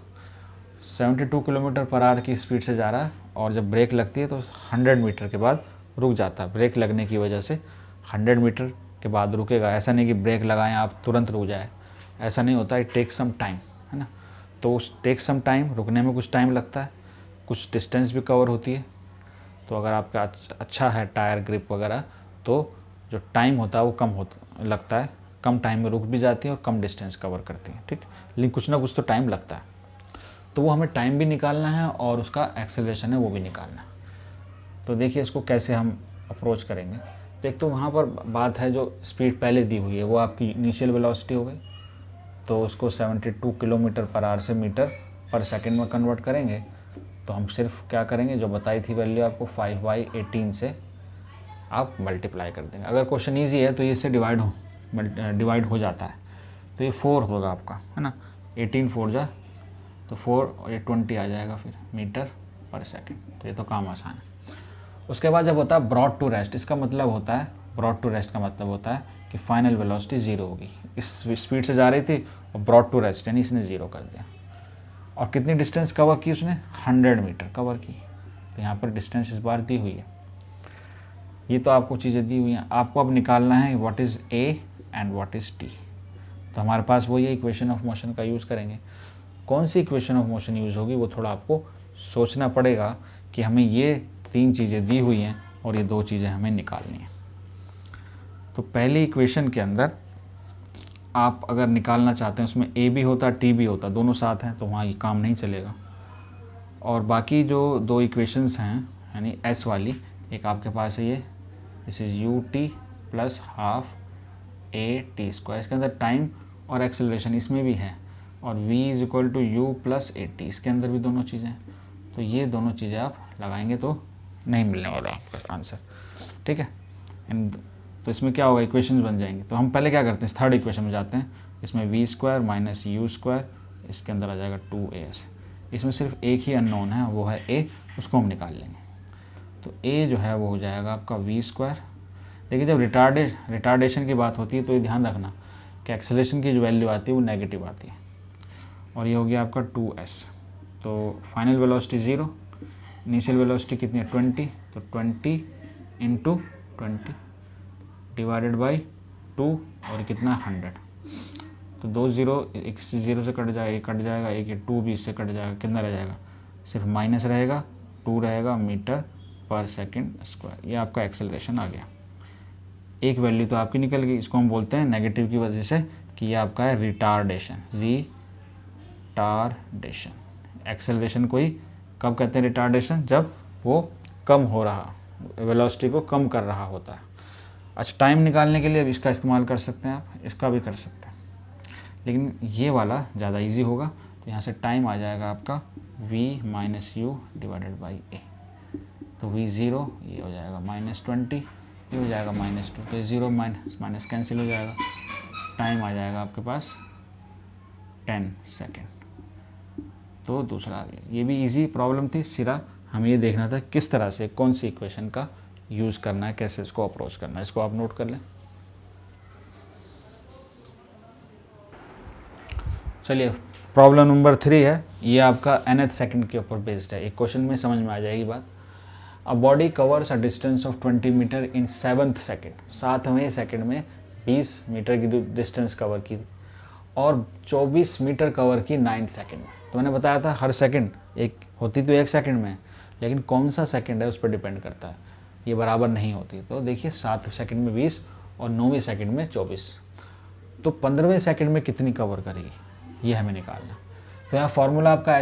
[SPEAKER 1] 72 किलोमीटर पर आवर की स्पीड से जा रहा है और जब ब्रेक लगती है तो 100 मीटर के बाद रुक जाता है, ब्रेक लगने की वजह से 100 मीटर के बाद रुकेगा। ऐसा नहीं कि ब्रेक लगाएं आप तुरंत रुक जाए, ऐसा नहीं होता, इट टेक सम टाइम, है ना। तो उस टेक सम टाइम, रुकने में कुछ टाइम लगता है, कुछ डिस्टेंस भी कवर होती है। तो अगर आपका अच्छा है टायर ग्रिप वगैरह तो जो टाइम होता है वो कम लगता है, कम टाइम में रुक भी जाती है और कम डिस्टेंस कवर करती है, ठीक, लेकिन कुछ ना कुछ तो टाइम लगता है। तो वो हमें टाइम भी निकालना है और उसका एक्सेलरेशन है वो भी निकालना है। तो देखिए इसको कैसे हम अप्रोच करेंगे। तो एक तो वहाँ पर बात है जो स्पीड पहले दी हुई है वो आपकी इनिशियल वेलोसिटी हो गई, तो उसको 72 किलोमीटर पर आवर से मीटर पर सेकंड में कन्वर्ट करेंगे तो हम सिर्फ क्या करेंगे, जो बताई थी वैल्यू आपको 5/18 से आप मल्टीप्लाई कर देंगे। अगर क्वेश्चन ईजी है तो ये इससे डिवाइड हो जाता है, तो ये 4 होगा आपका, है ना। 18 4 जा तो 4 और ये 20 आ जाएगा फिर मीटर पर सेकंड। तो ये तो काम आसान है। उसके बाद जब होता है ब्रॉड टू रेस्ट, इसका मतलब होता है, ब्रॉड टू रेस्ट का मतलब होता है कि फाइनल वेलोसिटी 0 होगी। इस स्पीड से जा रही थी और ब्रॉड टू रेस्ट यानी इसने 0 कर दिया। और कितनी डिस्टेंस कवर की उसने, 100 मीटर कवर की। तो यहाँ पर डिस्टेंस इस बार दी हुई है। ये तो आपको चीज़ें दी हुई हैं, आपको अब निकालना है what is A and what is T. तो हमारे पास वही है, इक्वेशन ऑफ मोशन का यूज़ करेंगे। कौन सी इक्वेशन ऑफ मोशन यूज़ होगी वो थोड़ा आपको सोचना पड़ेगा कि हमें ये 3 चीज़ें दी हुई हैं और ये 2 चीज़ें हमें निकालनी हैं। तो पहली इक्वेशन के अंदर आप अगर निकालना चाहते हैं, उसमें ए भी होता टी भी होता, दोनों साथ हैं, तो वहाँ ये काम नहीं चलेगा। और बाकी जो 2 इक्वेशंस हैं यानी एस वाली, एक आपके पास है ये, this is you t plus half a t square. इसके अंदर टाइम और एक्सेलरेशन इसमें भी है, और v is equal to u plus a t, इसके अंदर भी दोनों चीज़ें। तो ये दोनों चीज़ें आप लगाएंगे तो नहीं मिलने वाला आपका आंसर, ठीक है। तो इसमें क्या होगा, इक्वेशंस बन जाएंगी। तो हम पहले क्या करते हैं, थर्ड इक्वेशन में जाते हैं। इसमें v square minus u square, इसके अंदर आ जाएगा 2as। इसमें सिर्फ एक ही अननोन है, वो है a, उसको हम निकाल लेंगे। तो a जो है वो हो जाएगा आपका वी स्क्वायर। देखिए जब रिटार्डेशन की बात होती है तो ये ध्यान रखना कि एक्सेलरेशन की जो वैल्यू आती है वो नेगेटिव आती है। और ये हो गया आपका 2s। तो फाइनल वेलोसिटी 0, इनिशियल वेलोसिटी कितनी है 20, तो 20 इंटू 20 डिवाइडेड बाई 2 और कितना 100। तो 2 0 एक से 0 से कट जाएगा, एक कट जाएगा, एक ये 2 भी इससे कट जाएगा, कितना रह जाएगा, सिर्फ माइनस रहेगा, 2 रहेगा मीटर पर सेकंड स्क्वायर। ये आपका एक्सेलरेशन आ गया। एक वैल्यू तो आपकी निकल गई, इसको हम बोलते हैं नेगेटिव की वजह से कि ये आपका है रिटार्डेशन। एक्सेलरेशन को ही कब कहते हैं रिटार्डेशन, जब वो कम हो रहा, वेलोसिटी को कम कर रहा होता है। अच्छा, टाइम निकालने के लिए अब इसका इस्तेमाल कर सकते हैं आप, इसका भी कर सकते हैं, लेकिन ये वाला ज़्यादा इजी होगा। तो यहाँ से टाइम आ जाएगा आपका v minus u divided by a. तो v 0 ये हो जाएगा -20, ये हो जाएगा -2, तो 0 माइनस कैंसिल हो जाएगा। टाइम आ जाएगा आपके पास 10 सेकेंड। तो दूसरा आ गया। ये भी इजी प्रॉब्लम थी, सिरा हमें ये देखना था किस तरह से कौन सी इक्वेशन का यूज़ करना है, कैसे इसको अप्रोच करना है। इसको आप नोट कर लें। चलिए प्रॉब्लम नंबर 3 है, ये आपका nth सेकंड के ऊपर बेस्ड है। एक क्वेश्चन में समझ में आ जाएगी बात। A body covers a distance of 20 metre in 7th second, 7वें सेकंड में 20 मीटर की डिस्टेंस कवर की और 24 मीटर कवर की 9th सेकंड में। तो मैंने बताया था हर सेकंड एक होती तो 1 सेकंड में, लेकिन कौन सा सेकंड है उस पर डिपेंड करता है, ये बराबर नहीं होती। तो देखिए 7 सेकंड में 20 और 9वें सेकंड में 24, तो 15वें सेकंड में कितनी कवर करेगी, ये हमें निकालना। तो यहाँ फॉर्मूला आपका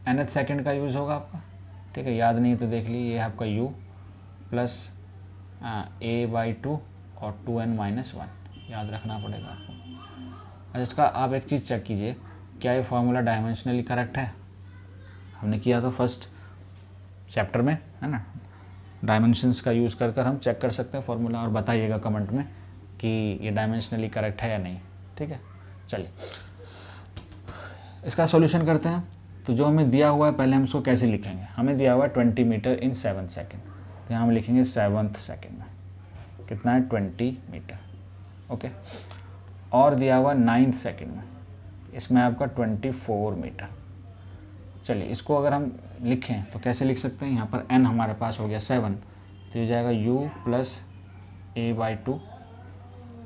[SPEAKER 1] nth सेकंड का यूज़ होगा आपका, ठीक है। याद नहीं तो देख लीजिए, ये है आपका u प्लस a/2 और 2n-1, याद रखना पड़ेगा आपको। अच्छा, इसका आप एक चीज़ चेक कीजिए, क्या ये फार्मूला डायमेंशनली करेक्ट है। हमने किया था फर्स्ट चैप्टर में, है ना। डायमेंशंस का यूज़ कर हम चेक कर सकते हैं फार्मूला, और बताइएगा कमेंट में कि ये डायमेंशनली करेक्ट है या नहीं, ठीक है। चलिए इसका सॉल्यूशन करते हैं। तो जो हमें दिया हुआ है, पहले हम इसको कैसे लिखेंगे। हमें दिया हुआ है 20 मीटर इन 7 सेकेंड, तो यहाँ हम लिखेंगे 7th सेकेंड में कितना है 20 मीटर, ओके। और दिया हुआ 9th सेकेंड में, इसमें आपका 24 मीटर। चलिए इसको अगर हम लिखें तो कैसे लिख सकते हैं, यहाँ पर n हमारे पास हो गया 7, तो ये जाएगा u प्लस a/2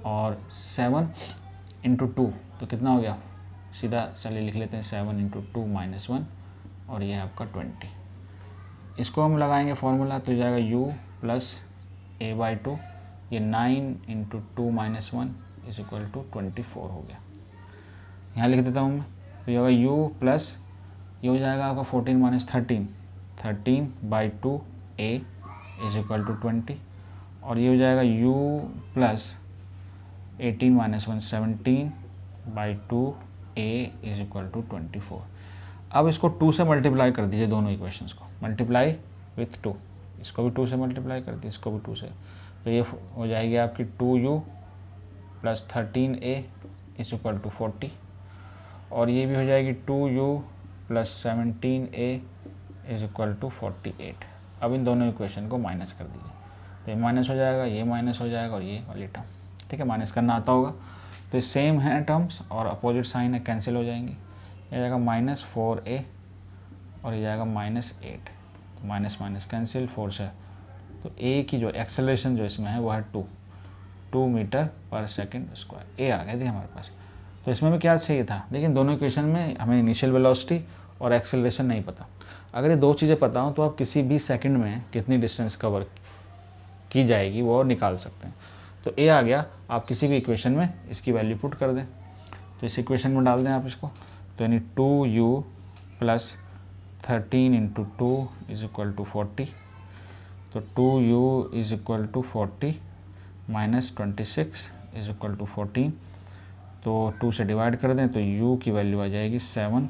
[SPEAKER 1] और 7 इंटू 2, तो कितना हो गया, सीधा चलिए लिख लेते हैं 7 इंटू 2 -1, और ये है आपका 20। इसको हम लगाएंगे फॉर्मूला, तो जाएगा u प्लस a/2, ये 9 इंटू 2 -1 इज इक्वल टू 24 हो गया। यहाँ लिख देता हूँ मैं, तो ये होगा u प्लस, ये हो जाएगा आपका 14 - 13, 13/2 a इज इक्वल टू 20, और ये हो जाएगा u plus 18 - 1 17/2 a is equal to 24। अब इसको 2 से मल्टीप्लाई कर दीजिए, दोनों इक्वेशंस को मल्टीप्लाई विथ 2, इसको भी 2 से मल्टीप्लाई कर दीजिए, इसको भी 2 से, तो ये हो जाएगी आपकी 2u plus 13a is equal to 40, और ये भी हो जाएगी 2u plus 17a is equal to 48। अब इन दोनों इक्वेशन को माइनस कर दीजिए, तो ये माइनस हो जाएगा, ये माइनस हो जाएगा और ये वाली टर्म, ठीक है, माइनस करना आता होगा। तो सेम है टर्म्स और अपोजिट साइन है, कैंसिल हो जाएंगी, ये जाएगा -4a और ये जाएगा -8, तो माइनस माइनस कैंसिल, 4 से, तो a की जो एक्सेलरेशन जो इसमें है वो है 2 metre per second square, a आ गया थी हमारे पास। तो इसमें भी क्या चाहिए था, लेकिन दोनों इक्वेशन में हमें इनिशियल वेलोसिटी और एक्सेलरेशन नहीं पता। अगर ये दो चीज़ें पता हो तो आप किसी भी सेकंड में कितनी डिस्टेंस कवर की जाएगी वो निकाल सकते हैं। तो a आ गया, आप किसी भी इक्वेशन में इसकी वैल्यू पुट कर दें, तो इस इक्वेशन में डाल दें आप इसको, तो यानी 2u plus 13 into 2 is equal to 40, तो 2u is equal to 40 minus 26 is equal to 14, तो 2 से डिवाइड कर दें तो u की वैल्यू आ जाएगी 7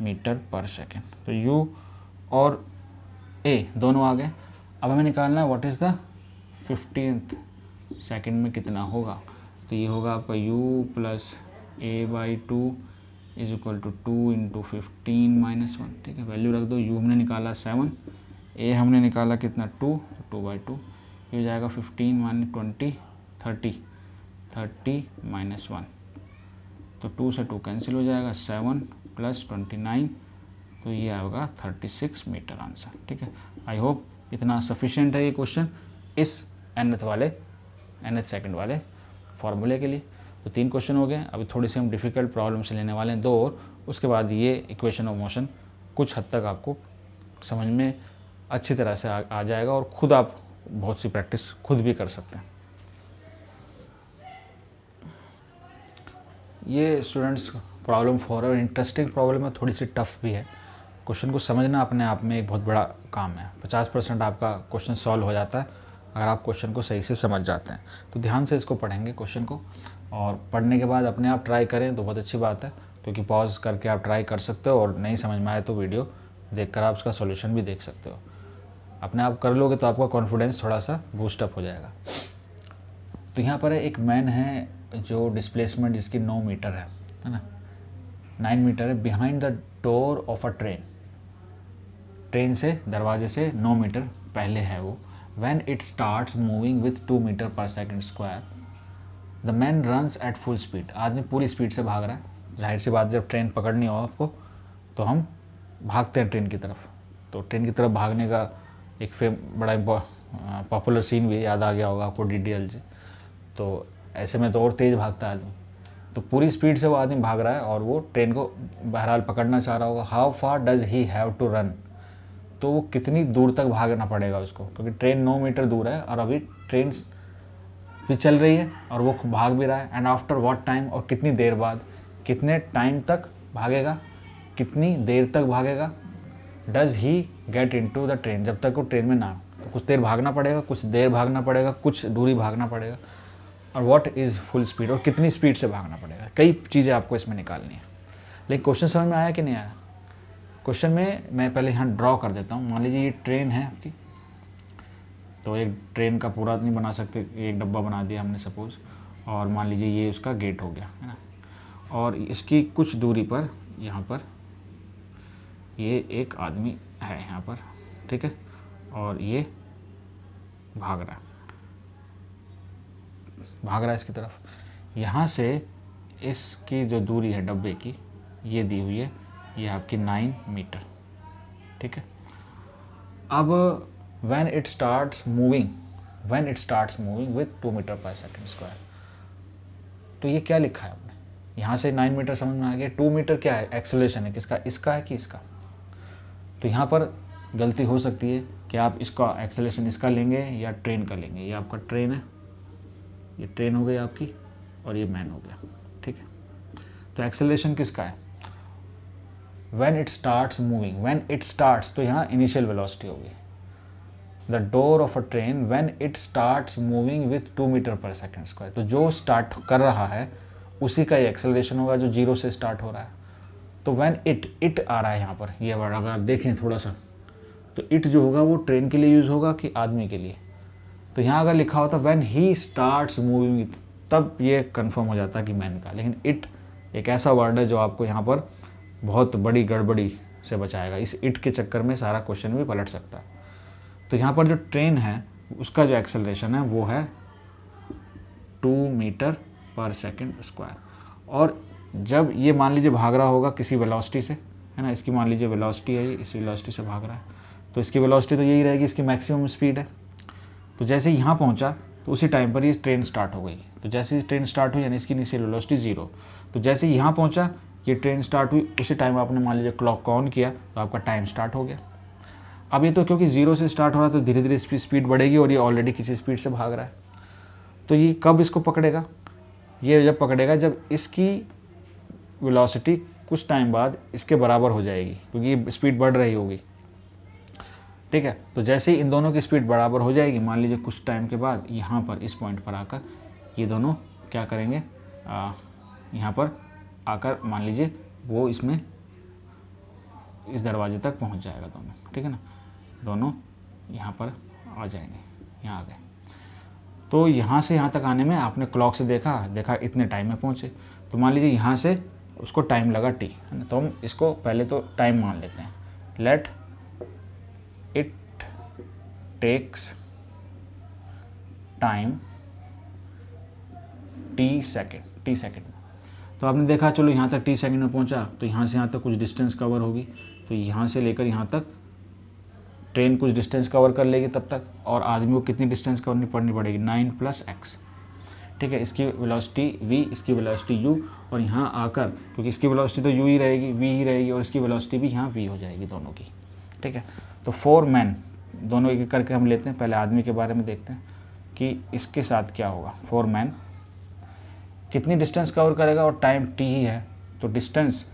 [SPEAKER 1] मीटर पर सेकेंड। तो u और a दोनों आ गए। अब हमें निकालना है what is the 15th second में कितना होगा, तो ये होगा आपका u plus a/2 is equal to 2 into 15 minus 1, ठीक है, वैल्यू रख दो। u हमने निकाला 7, a हमने निकाला कितना 2, तो 2/2, ये हो जाएगा 15 माइनस 20 30 माइनस 1, तो 2 से 2 कैंसिल हो जाएगा, 7 प्लस 29, तो ये आएगा 36 मीटर आंसर, ठीक है। आई होप इतना सफिशिएंट है ये क्वेश्चन इस nth सेकंड वाले फॉर्मूले के लिए। तो 3 क्वेश्चन हो गए, अभी थोड़ी सी हम डिफ़िकल्ट प्रॉब्लम से लेने वाले हैं 2 और, उसके बाद ये इक्वेशन ऑफ मोशन कुछ हद तक आपको समझ में अच्छी तरह से आ जाएगा और ख़ुद आप बहुत सी प्रैक्टिस खुद भी कर सकते हैं। ये स्टूडेंट्स प्रॉब्लम 4 है, इंटरेस्टिंग प्रॉब्लम है, थोड़ी सी टफ भी है। क्वेश्चन को समझना अपने आप में एक बहुत बड़ा काम है। 50% आपका क्वेश्चन सॉल्व हो जाता है अगर आप क्वेश्चन को सही से समझ जाते हैं। तो ध्यान से इसको पढ़ेंगे क्वेश्चन को, और पढ़ने के बाद अपने आप ट्राई करें तो बहुत अच्छी बात है, क्योंकि पॉज करके आप ट्राई कर सकते हो और नहीं समझ में आए तो वीडियो देखकर आप उसका सॉल्यूशन भी देख सकते हो। अपने आप कर लोगे तो आपका कॉन्फिडेंस थोड़ा सा बूस्टअप हो जाएगा। तो यहाँ पर एक मैन है जो डिस्प्लेसमेंट जिसकी 9 मीटर है ना, 9 मीटर है, behind the door of a train, train से दरवाजे से 9 मीटर पहले है वो। When it starts moving with 2 metre per second square, the man runs at full speed, आदमी पूरी स्पीड से भाग रहा है। जाहिर सी बात, जब ट्रेन पकड़नी हो आपको तो हम भागते हैं ट्रेन की तरफ। तो ट्रेन की तरफ भागने का एक बड़ा पॉपुलर सीन भी याद आ गया होगा आपको, DDLJ। तो ऐसे में तो और तेज़ भागता है आदमी, तो पूरी स्पीड से वो आदमी भाग रहा है और वो ट्रेन को बहरहाल पकड़ना चाह रहा होगा। How far does he have to run, तो वो कितनी दूर तक भागना पड़ेगा उसको, क्योंकि ट्रेन 9 मीटर दूर है और अभी ट्रेन भी चल रही है और वो भाग भी रहा है। एंड आफ्टर व्हाट टाइम, और कितनी देर बाद, कितने टाइम तक भागेगा, कितनी देर तक भागेगा। Does he get into the train, जब तक वो ट्रेन में ना, तो कुछ देर भागना पड़ेगा, कुछ देर भागना पड़ेगा, कुछ दूरी भागना पड़ेगा। और व्हाट इज़ फुल स्पीड, और कितनी स्पीड से भागना पड़ेगा। कई चीज़ें आपको इसमें निकालनी है। लेकिन क्वेश्चन समझ में आया कि नहीं आया? क्वेश्चन में मैं पहले यहाँ ड्रॉ कर देता हूँ। मान लीजिए ये ट्रेन है आपकी, तो एक ट्रेन का पूरा नहीं बना सकते, एक डब्बा बना दिया हमने सपोज़, और मान लीजिए ये उसका गेट हो गया है ना, और इसकी कुछ दूरी पर यहाँ पर ये एक आदमी है यहाँ पर, ठीक है, और ये भाग रहा है इसकी तरफ। यहाँ से इसकी जो दूरी है डब्बे की, ये दी हुई है, ये आपकी 9 मीटर, ठीक है। अब when it starts moving with 2 metre per second square, तो ये क्या लिखा है आपने, यहाँ से 9 मीटर समझ में आ गया। 2 मीटर क्या है, एक्सेलरेशन है किसका, इसका है कि इसका। तो यहाँ पर गलती हो सकती है कि आप इसका एक्सेलरेशन इसका लेंगे या ट्रेन का लेंगे। ये आपका ट्रेन है, ये ट्रेन हो गई आपकी, और ये मैन हो गया, ठीक है। तो एक्सेलरेशन किसका है, when it starts moving, when it starts, तो यहाँ इनिशियल वेलोसिटी होगी। The door of a train when it starts moving with 2 metre per second square, तो जो स्टार्ट कर रहा है उसी का ही एक्सेलरेशन होगा जो 0 से स्टार्ट हो रहा है। तो व्हेन इट आ रहा है यहाँ पर, ये वर्ड अगर आप देखें थोड़ा सा, तो इट जो होगा वो ट्रेन के लिए यूज़ होगा कि आदमी के लिए। तो यहाँ अगर लिखा होता व्हेन ही स्टार्ट्स मूविंग, तब ये कंफर्म हो जाता कि मैन का। लेकिन इट एक ऐसा वर्ड है जो आपको यहाँ पर बहुत बड़ी गड़बड़ी से बचाएगा। इस इट के चक्कर में सारा क्वेश्चन भी पलट सकता है। तो यहाँ पर जो ट्रेन है उसका जो एक्सेलरेशन है वो है 2 मीटर पर सेकंड स्क्वायर। और जब ये मान लीजिए भाग रहा होगा किसी वेलोसिटी से, है ना, इसकी मान लीजिए वेलोसिटी है, ये इस वेलोसिटी से भाग रहा है, तो इसकी वेलोसिटी तो यही रहेगी, इसकी मैक्सिमम स्पीड है। तो जैसे ही यहाँ पहुँचा तो उसी टाइम पर ये ट्रेन स्टार्ट हो गई। तो जैसे ही ट्रेन स्टार्ट हुई यानी इसकी इनिशियल वेलोसिटी 0। तो जैसे ही यहाँ पहुँचा ये ट्रेन स्टार्ट हुई, उसी टाइम आपने मान लीजिए क्लॉक को ऑन किया तो आपका टाइम स्टार्ट हो गया। अब ये तो क्योंकि 0 से स्टार्ट हो रहा है तो धीरे धीरे इसकी स्पीड बढ़ेगी और ये ऑलरेडी किसी स्पीड से भाग रहा है। तो ये कब इसको पकड़ेगा? ये जब पकड़ेगा जब इसकी वेलोसिटी कुछ टाइम बाद इसके बराबर हो जाएगी, क्योंकि ये स्पीड बढ़ रही होगी। ठीक है, तो जैसे ही इन दोनों की स्पीड बराबर हो जाएगी, मान लीजिए कुछ टाइम के बाद यहाँ पर इस पॉइंट पर आकर ये दोनों क्या करेंगे, यहाँ पर आकर मान लीजिए वो इसमें इस दरवाजे तक पहुँच जाएगा दोनों। ठीक है ना, दोनों यहाँ पर आ जाएंगे, यहाँ आ गए। तो यहाँ से यहाँ तक आने में आपने क्लॉक से देखा इतने टाइम में पहुँचे। तो मान लीजिए यहाँ से उसको टाइम लगा t, है ना। तो हम इसको पहले तो टाइम मान लेते हैं, let it takes time t second. तो आपने देखा चलो यहाँ तक t सेकेंड में पहुँचा, तो यहाँ से यहाँ तक कुछ डिस्टेंस कवर होगी। तो यहाँ से लेकर यहाँ तक ट्रेन कुछ डिस्टेंस कवर कर लेगी तब तक, और आदमी को कितनी डिस्टेंस कवर पड़नी पड़ेगी, 9 + x। ठीक है, इसकी वेलोसिटी v, इसकी वेलोसिटी u, और यहाँ आकर क्योंकि इसकी वेलोसिटी तो u ही रहेगी, v ही रहेगी, और इसकी वेलोसिटी भी यहाँ v हो जाएगी दोनों की। ठीक है, तो 4 मैन, दोनों एक एक करके हम लेते हैं। पहले आदमी के बारे में देखते हैं कि इसके साथ क्या होगा। 4 मैन कितनी डिस्टेंस कवर करेगा, और टाइम t ही है, तो distance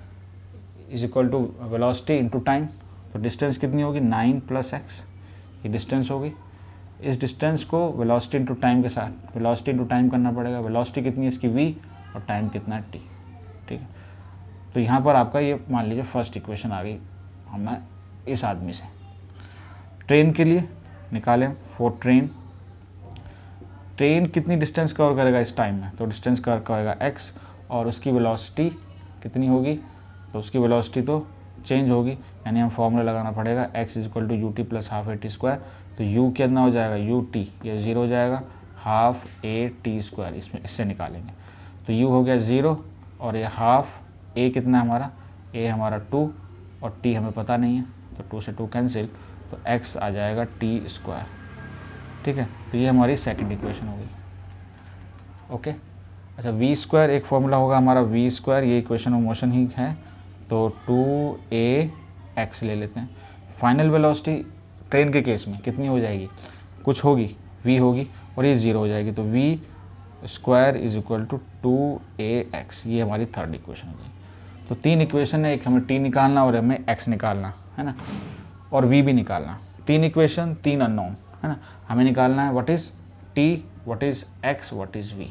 [SPEAKER 1] is equal to velocity into time. तो डिस्टेंस कितनी होगी, 9 + x, ये डिस्टेंस होगी। इस डिस्टेंस को वेलोसिटी इंटू टाइम के साथ, वेलोसिटी इंटू टाइम करना पड़ेगा। वेलोसिटी कितनी है इसकी v, और टाइम कितना है t। ठीक है, तो यहाँ पर आपका ये मान लीजिए फर्स्ट इक्वेशन आ गई हमें इस आदमी से। ट्रेन के लिए निकालें, फॉर ट्रेन कितनी डिस्टेंस कवर करेगा इस टाइम में, तो डिस्टेंस कवर करेगा x, और उसकी वेलोसिटी कितनी होगी, तो उसकी वेलोसिटी तो चेंज होगी, यानी हम फॉर्मूला लगाना पड़ेगा x = ut + ½ at²। तो u कितना हो जाएगा, ut, ये 0 हो जाएगा, ½ at², इसमें इससे निकालेंगे। तो u हो गया 0, और ये ½ a कितना है हमारा, a हमारा 2, और t हमें पता नहीं है, तो 2 से 2 कैंसिल, तो x आ जाएगा t²। ठीक है, तो ये हमारी सेकंड इक्वेशन हो गई। ओके, अच्छा v² एक फॉर्मूला होगा हमारा v², ये इक्वेशन ऑफ मोशन ही है, तो 2ax ले लेते हैं। फाइनल वेलोसिटी ट्रेन के केस में कितनी हो जाएगी, कुछ होगी, v होगी, और ये 0 हो जाएगी, तो v² = 2ax, ये हमारी थर्ड इक्वेशन हो गई। तो 3 इक्वेशन है, एक हमें t निकालना और हमें x निकालना है ना, और v भी निकालना। 3 इक्वेशन, 3 अननोन, है ना। हमें निकालना है what is t, what is x, what is v,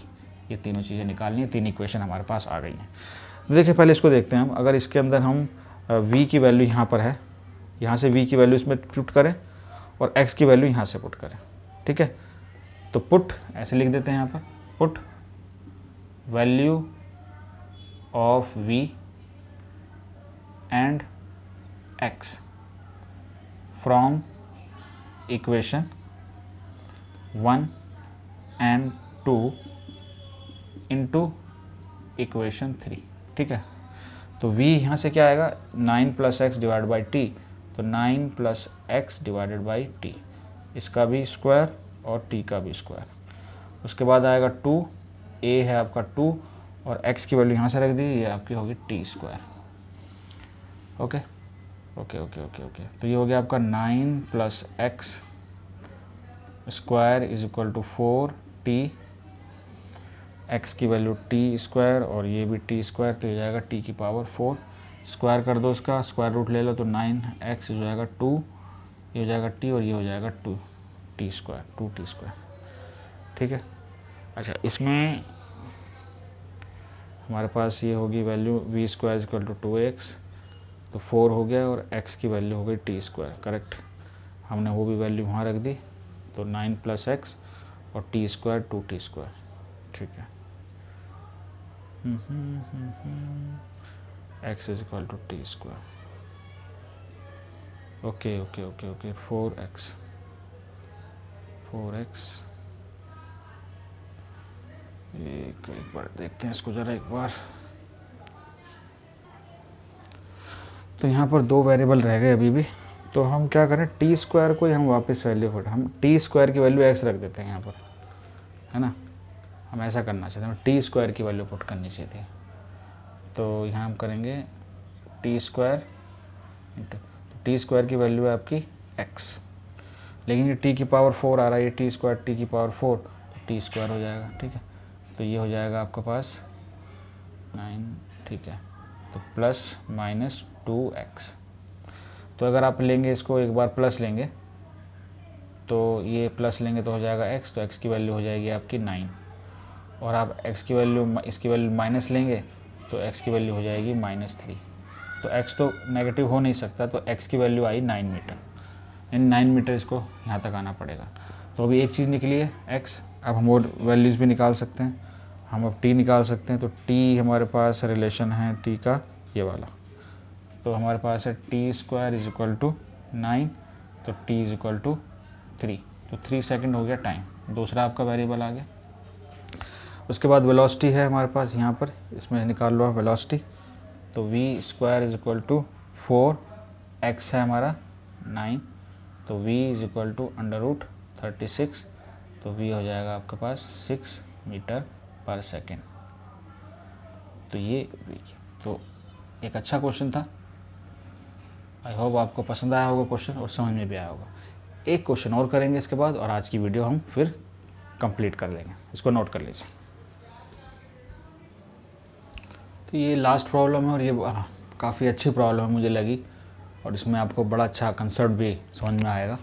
[SPEAKER 1] ये तीनों चीज़ें निकालनी है। 3 इक्वेशन हमारे पास आ गई हैं। तो देखिए पहले इसको देखते हैं हम। अगर इसके अंदर हम v की वैल्यू यहाँ पर है, यहाँ से v की वैल्यू इसमें पुट करें और x की वैल्यू यहाँ से पुट करें। ठीक है, तो पुट ऐसे लिख देते हैं यहाँ पर, put value of v and x from equation 1 and 2 into equation 3। ठीक है, तो v यहाँ से क्या आएगा, 9 + x / t, तो 9 + x / t, इसका भी स्क्वायर और t का भी स्क्वायर। उसके बाद आएगा 2, a है आपका 2, और x की वैल्यू यहाँ से रख दी, ये आपकी होगी t²। Okay okay okay okay okay, तो ये हो गया आपका 9 + x² = 4t, x की वैल्यू t², और ये भी t², तो ये जाएगा t की पावर 4। स्क्वायर कर दो, उसका स्क्वायर रूट ले लो, तो 9x हो जाएगा 2, ये हो जाएगा t, और ये हो जाएगा 2t²। ठीक है, अच्छा इसमें हमारे पास ये होगी वैल्यू v² = 2x, तो 4 हो गया और x की वैल्यू हो गई टी स्क्वायर, करेक्ट। हमने वो भी वैल्यू वहाँ रख दी, तो 9 + x और टी स्क्वायर 2t स्क्वायर, ठीक है। x is equal to t square, okay okay okay okay. 4x एक बार देखते हैं इसको ज़रा एक बार। तो यहाँ पर 2 वेरिएबल रह गए अभी भी, तो हम क्या करें, टी स्क्वायर को ही हम वापस वैल्यू पर, हम टी स्क्वायर की वैल्यू x रख देते हैं यहाँ पर, है ना। हम ऐसा करना चाहते हैं, टी स्क्वायर की वैल्यू पुट करनी चाहिए थी। तो यहाँ हम करेंगे T square into, T square की वैल्यू है आपकी x, लेकिन ये t की पावर 4 आ रहा है, ये टी स्क्वायर t की पावर 4, तो टी स्क्वायर हो जाएगा, ठीक है। तो ये हो जाएगा आपके पास 9, ठीक है। तो +-2x, तो अगर आप लेंगे इसको एक बार प्लस लेंगे तो ये प्लस लेंगे तो हो जाएगा x, तो x की वैल्यू हो जाएगी आपकी 9, और आप x की वैल्यू, इसकी वैल्यू माइनस लेंगे तो x की वैल्यू हो जाएगी -3। तो x तो नेगेटिव हो नहीं सकता, तो x की वैल्यू आई 9 मीटर, यानी 9 मीटर इसको यहाँ तक आना पड़ेगा। तो अभी एक चीज़ निकली है x, अब हम और वैल्यूज़ भी निकाल सकते हैं, हम अब t निकाल सकते हैं। तो t हमारे पास रिलेशन है t का ये वाला, तो हमारे पास है t square is equal to 9, तो t इज इक्वल टू 3, तो 3 सेकेंड हो गया टाइम, दूसरा आपका वेरिएबल आ गया। उसके बाद वेलोसिटी है हमारे पास यहाँ पर, इसमें निकाल लो आप वेलोसिटी, तो v square is equal to 4x है हमारा 9, तो v इज इक्वल टू √36, तो v हो जाएगा आपके पास 6 मीटर पर सेकेंड। तो ये तो एक अच्छा क्वेश्चन था, आई होप आपको पसंद आया होगा क्वेश्चन और समझ में भी आया होगा। एक क्वेश्चन और करेंगे इसके बाद, और आज की वीडियो हम फिर कंप्लीट कर लेंगे, इसको नोट कर लीजिए। तो ये लास्ट प्रॉब्लम है और ये काफ़ी अच्छी प्रॉब्लम है मुझे लगी, और इसमें आपको बड़ा अच्छा कंसेप्ट भी समझ में आएगा,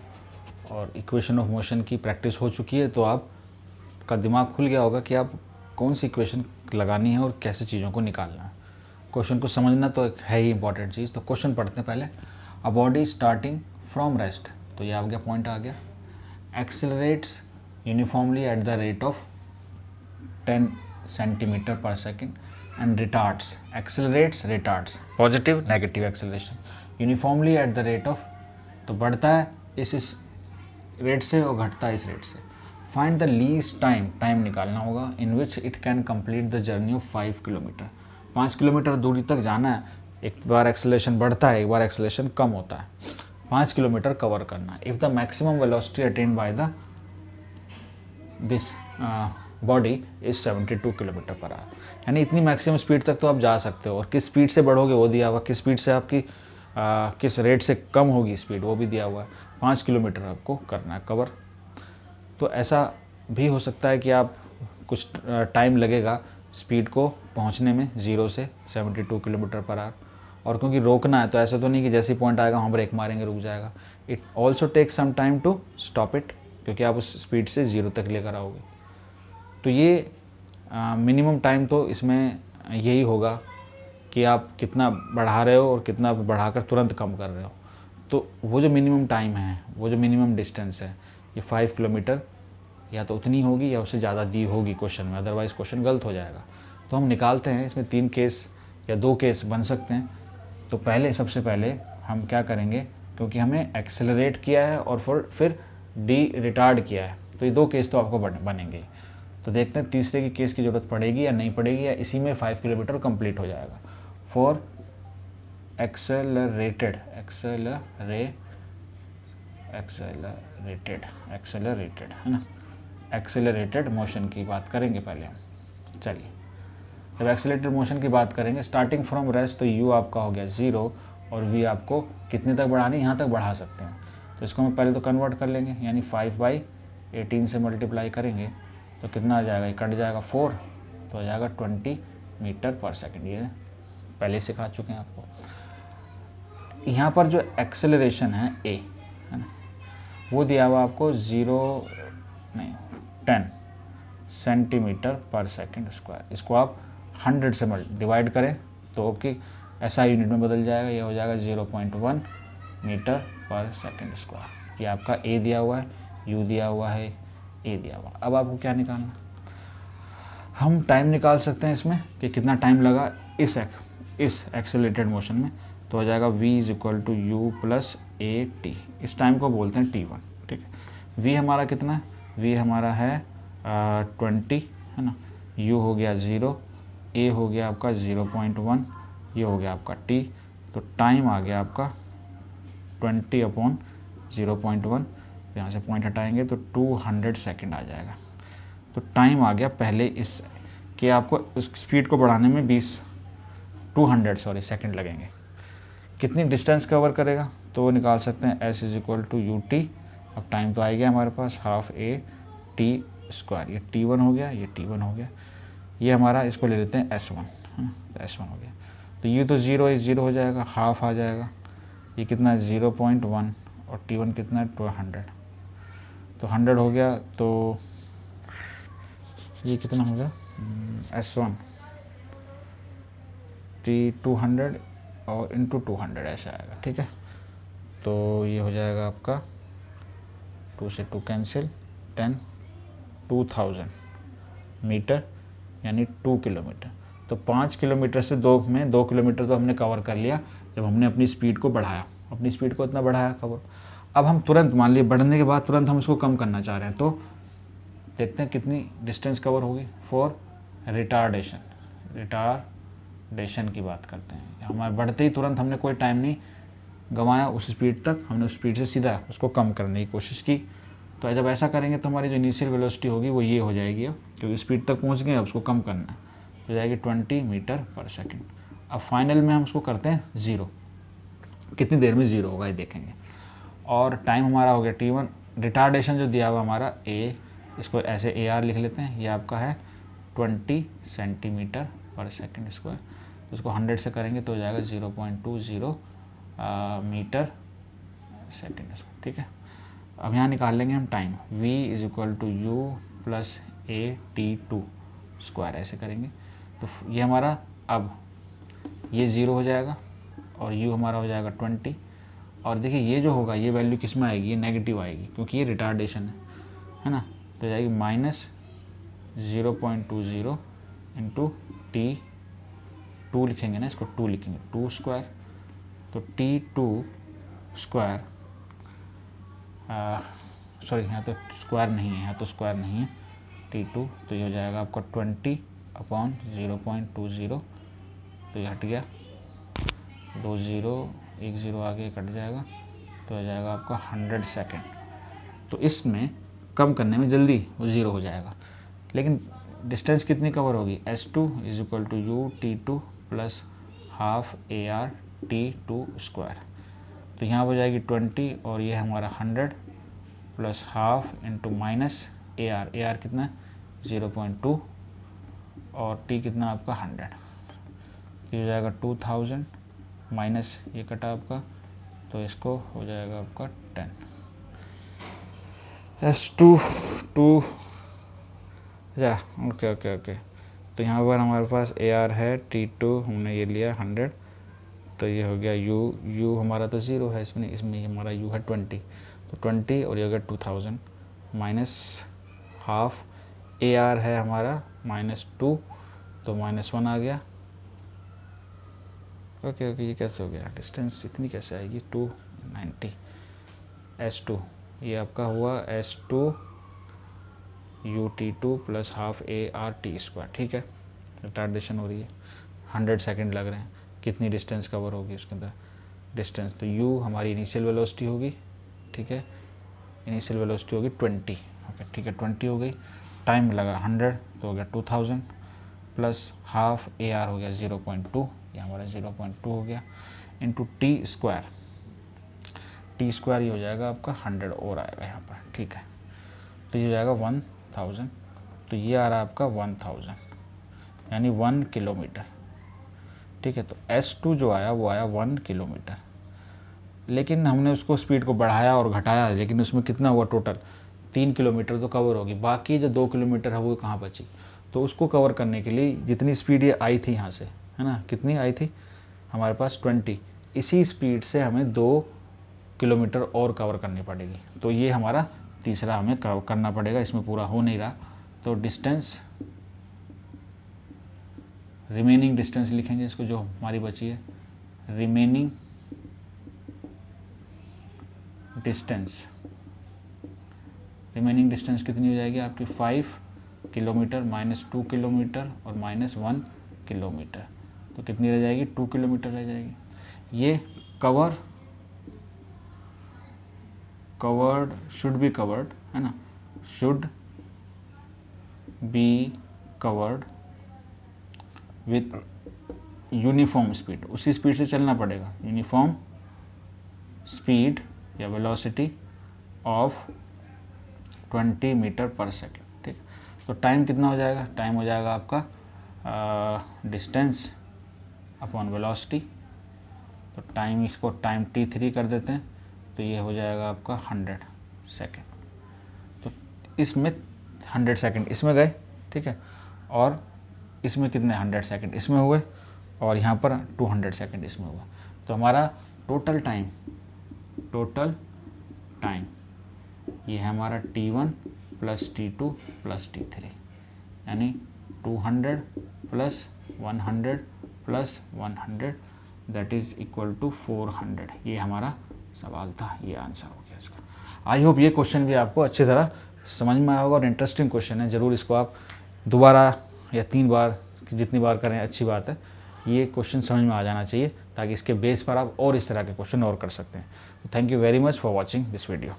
[SPEAKER 1] और इक्वेशन ऑफ मोशन की प्रैक्टिस हो चुकी है, तो आपका दिमाग खुल गया होगा कि आप कौन सी इक्वेशन लगानी है और कैसे चीज़ों को निकालना है। क्वेश्चन को समझना तो एक है ही इंपॉर्टेंट चीज़। तो क्वेश्चन पढ़ते हैं पहले। A body starting from rest, तो ये आ गया, पॉइंट आ गया, accelerates uniformly at the rate of 10 centimetre per second and retards, accelerates retards, positive negative acceleration, uniformly at the rate of, तो बढ़ता है इस रेट से और घटता है इस रेट से। Find the least time, time निकालना होगा, in which it can complete the journey of 5 kilometre, 5 kilometre दूरी तक जाना है। एक बार एक्सेलरेशन बढ़ता है, एक बार एक्सेलरेशन कम होता है, 5 किलोमीटर कवर करना है। If the maximum velocity attend by the this body is 72 kilometre per our, यानी इतनी मैक्सिमम स्पीड तक तो आप जा सकते हो, और किस स्पीड से बढ़ोगे वो दिया हुआ, किस स्पीड से आपकी किस रेट से कम होगी स्पीड वो भी दिया हुआ है। 5 किलोमीटर आपको करना है कवर। तो ऐसा भी हो सकता है कि आप कुछ टाइम लगेगा स्पीड को पहुंचने में 0 से 72 किलोमीटर पर आवर, और क्योंकि रोकना है तो ऐसा तो नहीं कि जैसे ही पॉइंट आएगा वहाँ ब्रेक मारेंगे रुक जाएगा। It also takes some time to stop it, क्योंकि आप उस स्पीड से 0 तक लेकर आओगे। तो ये मिनिमम टाइम तो इसमें यही होगा कि आप कितना बढ़ा रहे हो और कितना बढ़ाकर तुरंत कम कर रहे हो। तो वो जो मिनिमम टाइम है, वो जो मिनिमम डिस्टेंस है, ये 5 किलोमीटर या तो उतनी होगी या उससे ज़्यादा दी होगी क्वेश्चन में, अदरवाइज़ क्वेश्चन गलत हो जाएगा। तो हम निकालते हैं, इसमें 3 केस या 2 केस बन सकते हैं। तो पहले सबसे पहले हम क्या करेंगे, क्योंकि हमें एक्सेलरेट किया है और फिर डी रिटार्ड किया है, तो ये 2 केस तो आपको बनेंगे। तो देखते हैं तीसरे की केस की ज़रूरत पड़ेगी या नहीं पड़ेगी, या इसी में 5 किलोमीटर कंप्लीट हो जाएगा। फॉर एक्सेलरेटेड है ना, एक्सेलरेटेड मोशन की बात करेंगे पहले हम। चलिए, जब एक्सेलरेटेड मोशन की बात करेंगे, स्टार्टिंग फ्रॉम रेस्ट, तो u आपका हो गया 0 और v आपको कितने तक बढ़ानी, यहाँ तक बढ़ा सकते हैं। तो इसको हम पहले तो कन्वर्ट कर लेंगे, यानी 5/18 से मल्टीप्लाई करेंगे तो कितना आ जाएगा, ये कट जाएगा 4, तो आ जाएगा 20 मीटर पर सेकेंड। ये पहले सिखा चुके हैं आपको। यहाँ पर जो एक्सेलरेशन है a है ना, वो दिया हुआ आपको 10 सेंटीमीटर पर सेकेंड स्क्वायर। इसको आप 100 से डिवाइड करें तो आपकी SI यूनिट में बदल जाएगा, ये हो जाएगा 0.1 मीटर पर सेकंड स्क्वायर। ये आपका A दिया हुआ है, U दिया हुआ है, A दिया हुआ है। अब आपको क्या निकालना, हम टाइम निकाल सकते हैं इसमें कि कितना टाइम लगा इस एक्सेलरेटेड मोशन में। तो हो जाएगा v is equal to u plus a t. इस टाइम को बोलते हैं t1, ठीक है। v हमारा कितना है, v हमारा है 20, है ना। u हो गया 0, a हो गया आपका 0.1, ये हो गया आपका t। तो टाइम आ गया आपका 20/0.1। यहाँ से पॉइंट हटाएंगे तो 200 सेकेंड आ जाएगा। तो टाइम आ गया पहले इस कि आपको उस स्पीड को बढ़ाने में 200 सेकंड लगेंगे। कितनी डिस्टेंस कवर करेगा तो वो निकाल सकते हैं, s is equal to u t. अब टाइम तो आ गया हमारे पास हाफ ए टी स्क्वायर, ये t1 हो गया, ये t1 हो गया, ये हमारा इसको ले लेते हैं s1, तो s1 हो गया। तो ये तो 0 है, 0 हो जाएगा, हाफ आ जाएगा, ये कितना है 0.1 और t1 कितना है 200, तो 100 हो गया। तो ये कितना हो गया s1 t200 और इंटू 200 ऐसा आएगा, ठीक है। तो ये हो जाएगा आपका 2 से 2 कैंसिल, 10, 2000 मीटर यानी 2 किलोमीटर। तो 5 किलोमीटर से 2 किलोमीटर तो हमने कवर कर लिया जब हमने अपनी स्पीड को बढ़ाया, अपनी स्पीड को इतना बढ़ाया कवर। अब हम तुरंत, मान लिए बढ़ने के बाद तुरंत हम इसको कम करना चाह रहे हैं, तो देखते हैं कितनी डिस्टेंस कवर होगी फॉर रिटार्डेशन। रिटार्डेशन की बात करते हैं, हमारे बढ़ते ही तुरंत हमने कोई टाइम नहीं गंवाया उस स्पीड तक, हमने उस स्पीड से सीधा उसको कम करने की कोशिश की। तो जब ऐसा करेंगे तो हमारी जो इनिशियल वेलोसिटी होगी वो ये हो जाएगी, अब क्योंकि स्पीड तक पहुंच गए, अब उसको कम करना है, तो जाएगी 20 मीटर पर सेकंड। अब फाइनल में हम उसको करते हैं 0, कितनी देर में 0 होगा ये देखेंगे। और टाइम हमारा हो गया t1, रिटार्डेशन जो दिया हुआ हमारा a, इसको ऐसे AR लिख लेते हैं, ये आपका है 20 सेंटीमीटर पर सेकंड स्क्वायर। तो उसको 100 से करेंगे तो हो जाएगा 0.20 मीटर सेकंड स्क्वायर, ठीक है। अब यहाँ निकाल लेंगे हम time, v is equal to u plus a t two square, ऐसे करेंगे तो ये हमारा, अब ये 0 हो जाएगा और u हमारा हो जाएगा 20। और देखिए ये जो होगा ये वैल्यू किस में आएगी, ये नेगेटिव आएगी क्योंकि ये रिटार्डेशन है ना। तो जाएगी -0.20 इंटू t2 लिखेंगे ना, इसको 2 लिखेंगे, 2 स्क्वायर। तो t2 स्क्वायर, सॉरी यहाँ तो स्क्वायर नहीं है, यहाँ तो स्क्वायर नहीं है, t2, तो ये हो जाएगा आपका 20/0.20। तो ये हट गया, 2 0, 1 0 आगे कट जाएगा, तो हो जाएगा आपका 100 सेकेंड। तो इसमें कम करने में जल्दी वो 0 हो जाएगा, लेकिन डिस्टेंस कितनी कवर होगी, s2 is equal to u t2 plus half AR t2 square. तो यहाँ हो जाएगी 20 और ये हमारा 100 plus half into minus AR कितना है 0.2 और t कितना आपका 100, ये हो जाएगा 2000 माइनस ये कटा आपका, तो इसको हो जाएगा आपका 10, s2 2 या ओके। तो यहाँ पर हमारे पास AR है, t2 हमने ये लिया 100, तो ये हो गया u हमारा तो 0 है इसमें हमारा u है 20, तो 20 और ये हो गया 2000 माइनस हाफ AR है हमारा -2, तो -1 आ गया। ओके ये कैसे हो गया, डिस्टेंस इतनी कैसे आएगी, 290, s2 ये आपका हुआ s2 ut2 plus half AR t square, ठीक है। रिटार्डेशन हो रही है, 100 सेकंड लग रहे हैं, कितनी डिस्टेंस कवर होगी उसके अंदर डिस्टेंस, तो u हमारी इनिशियल वेलोसिटी होगी, ठीक है, इनिशियल वेलोसिटी होगी 20, ओके ठीक है 20 हो गई। टाइम लगा 100 तो हो गया 2000 प्लस हाफ AR हो गया 0.2, ये हमारा 0.2 हो गया, इंटू टी स्क्वायर ये हो जाएगा आपका 100 और आएगा यहाँ पर, ठीक है। तो ये हो जाएगा 1000, तो ये आ रहा है आपका 1000 यानी 1 किलोमीटर, ठीक है। तो s2 जो आया वो आया 1 किलोमीटर, लेकिन हमने उसको स्पीड को बढ़ाया और घटाया, लेकिन उसमें कितना हुआ टोटल 3 किलोमीटर तो कवर होगी, बाकी जो 2 किलोमीटर है वो कहाँ बची। तो उसको कवर करने के लिए जितनी स्पीड ये आई थी यहाँ से, है ना, कितनी आई थी हमारे पास 20, इसी स्पीड से हमें 2 किलोमीटर और कवर करनी पड़ेगी। तो ये हमारा तीसरा हमें करना पड़ेगा, इसमें पूरा हो नहीं रहा। तो डिस्टेंस, रिमेनिंग डिस्टेंस लिखेंगे इसको, जो हमारी बची है रिमेनिंग डिस्टेंस। रिमेनिंग डिस्टेंस कितनी हो जाएगी आपकी 5 किलोमीटर -2 किलोमीटर और -1 किलोमीटर। तो कितनी रह जाएगी 2 किलोमीटर रह जाएगी। ये कवर्ड शुड बी कवर्ड है ना, should be covered with uniform speed, उसी स्पीड से चलना पड़ेगा, यूनिफॉर्म स्पीड या वेलोसिटी ऑफ 20 मीटर पर सेकेंड। ठीक, तो टाइम कितना हो जाएगा, टाइम हो जाएगा आपका डिस्टेंस अपॉन वेलोसिटी। तो टाइम, इसको टाइम t3 कर देते हैं, तो ये हो जाएगा आपका 100 सेकेंड। तो इसमें 100 सेकेंड इसमें गए, ठीक है, और इसमें कितने 100 सेकेंड इसमें हुए, और यहाँ पर 200 सेकेंड इसमें हुआ। तो हमारा टोटल टाइम ये है हमारा t1 + t2 + t3, यानी 200 + 100 + 100 दैट इज़ इक्वल टू 400। ये हमारा सवाल था, ये आंसर हो गया इसका। आई होप ये क्वेश्चन भी आपको अच्छी तरह समझ में आया होगा और इंटरेस्टिंग क्वेश्चन है। ज़रूर इसको आप दोबारा या 3 बार, जितनी बार करें अच्छी बात है। ये क्वेश्चन समझ में आ जाना चाहिए, ताकि इसके बेस पर आप और इस तरह के क्वेश्चन और कर सकते हैं। Thank you very much for watching this video.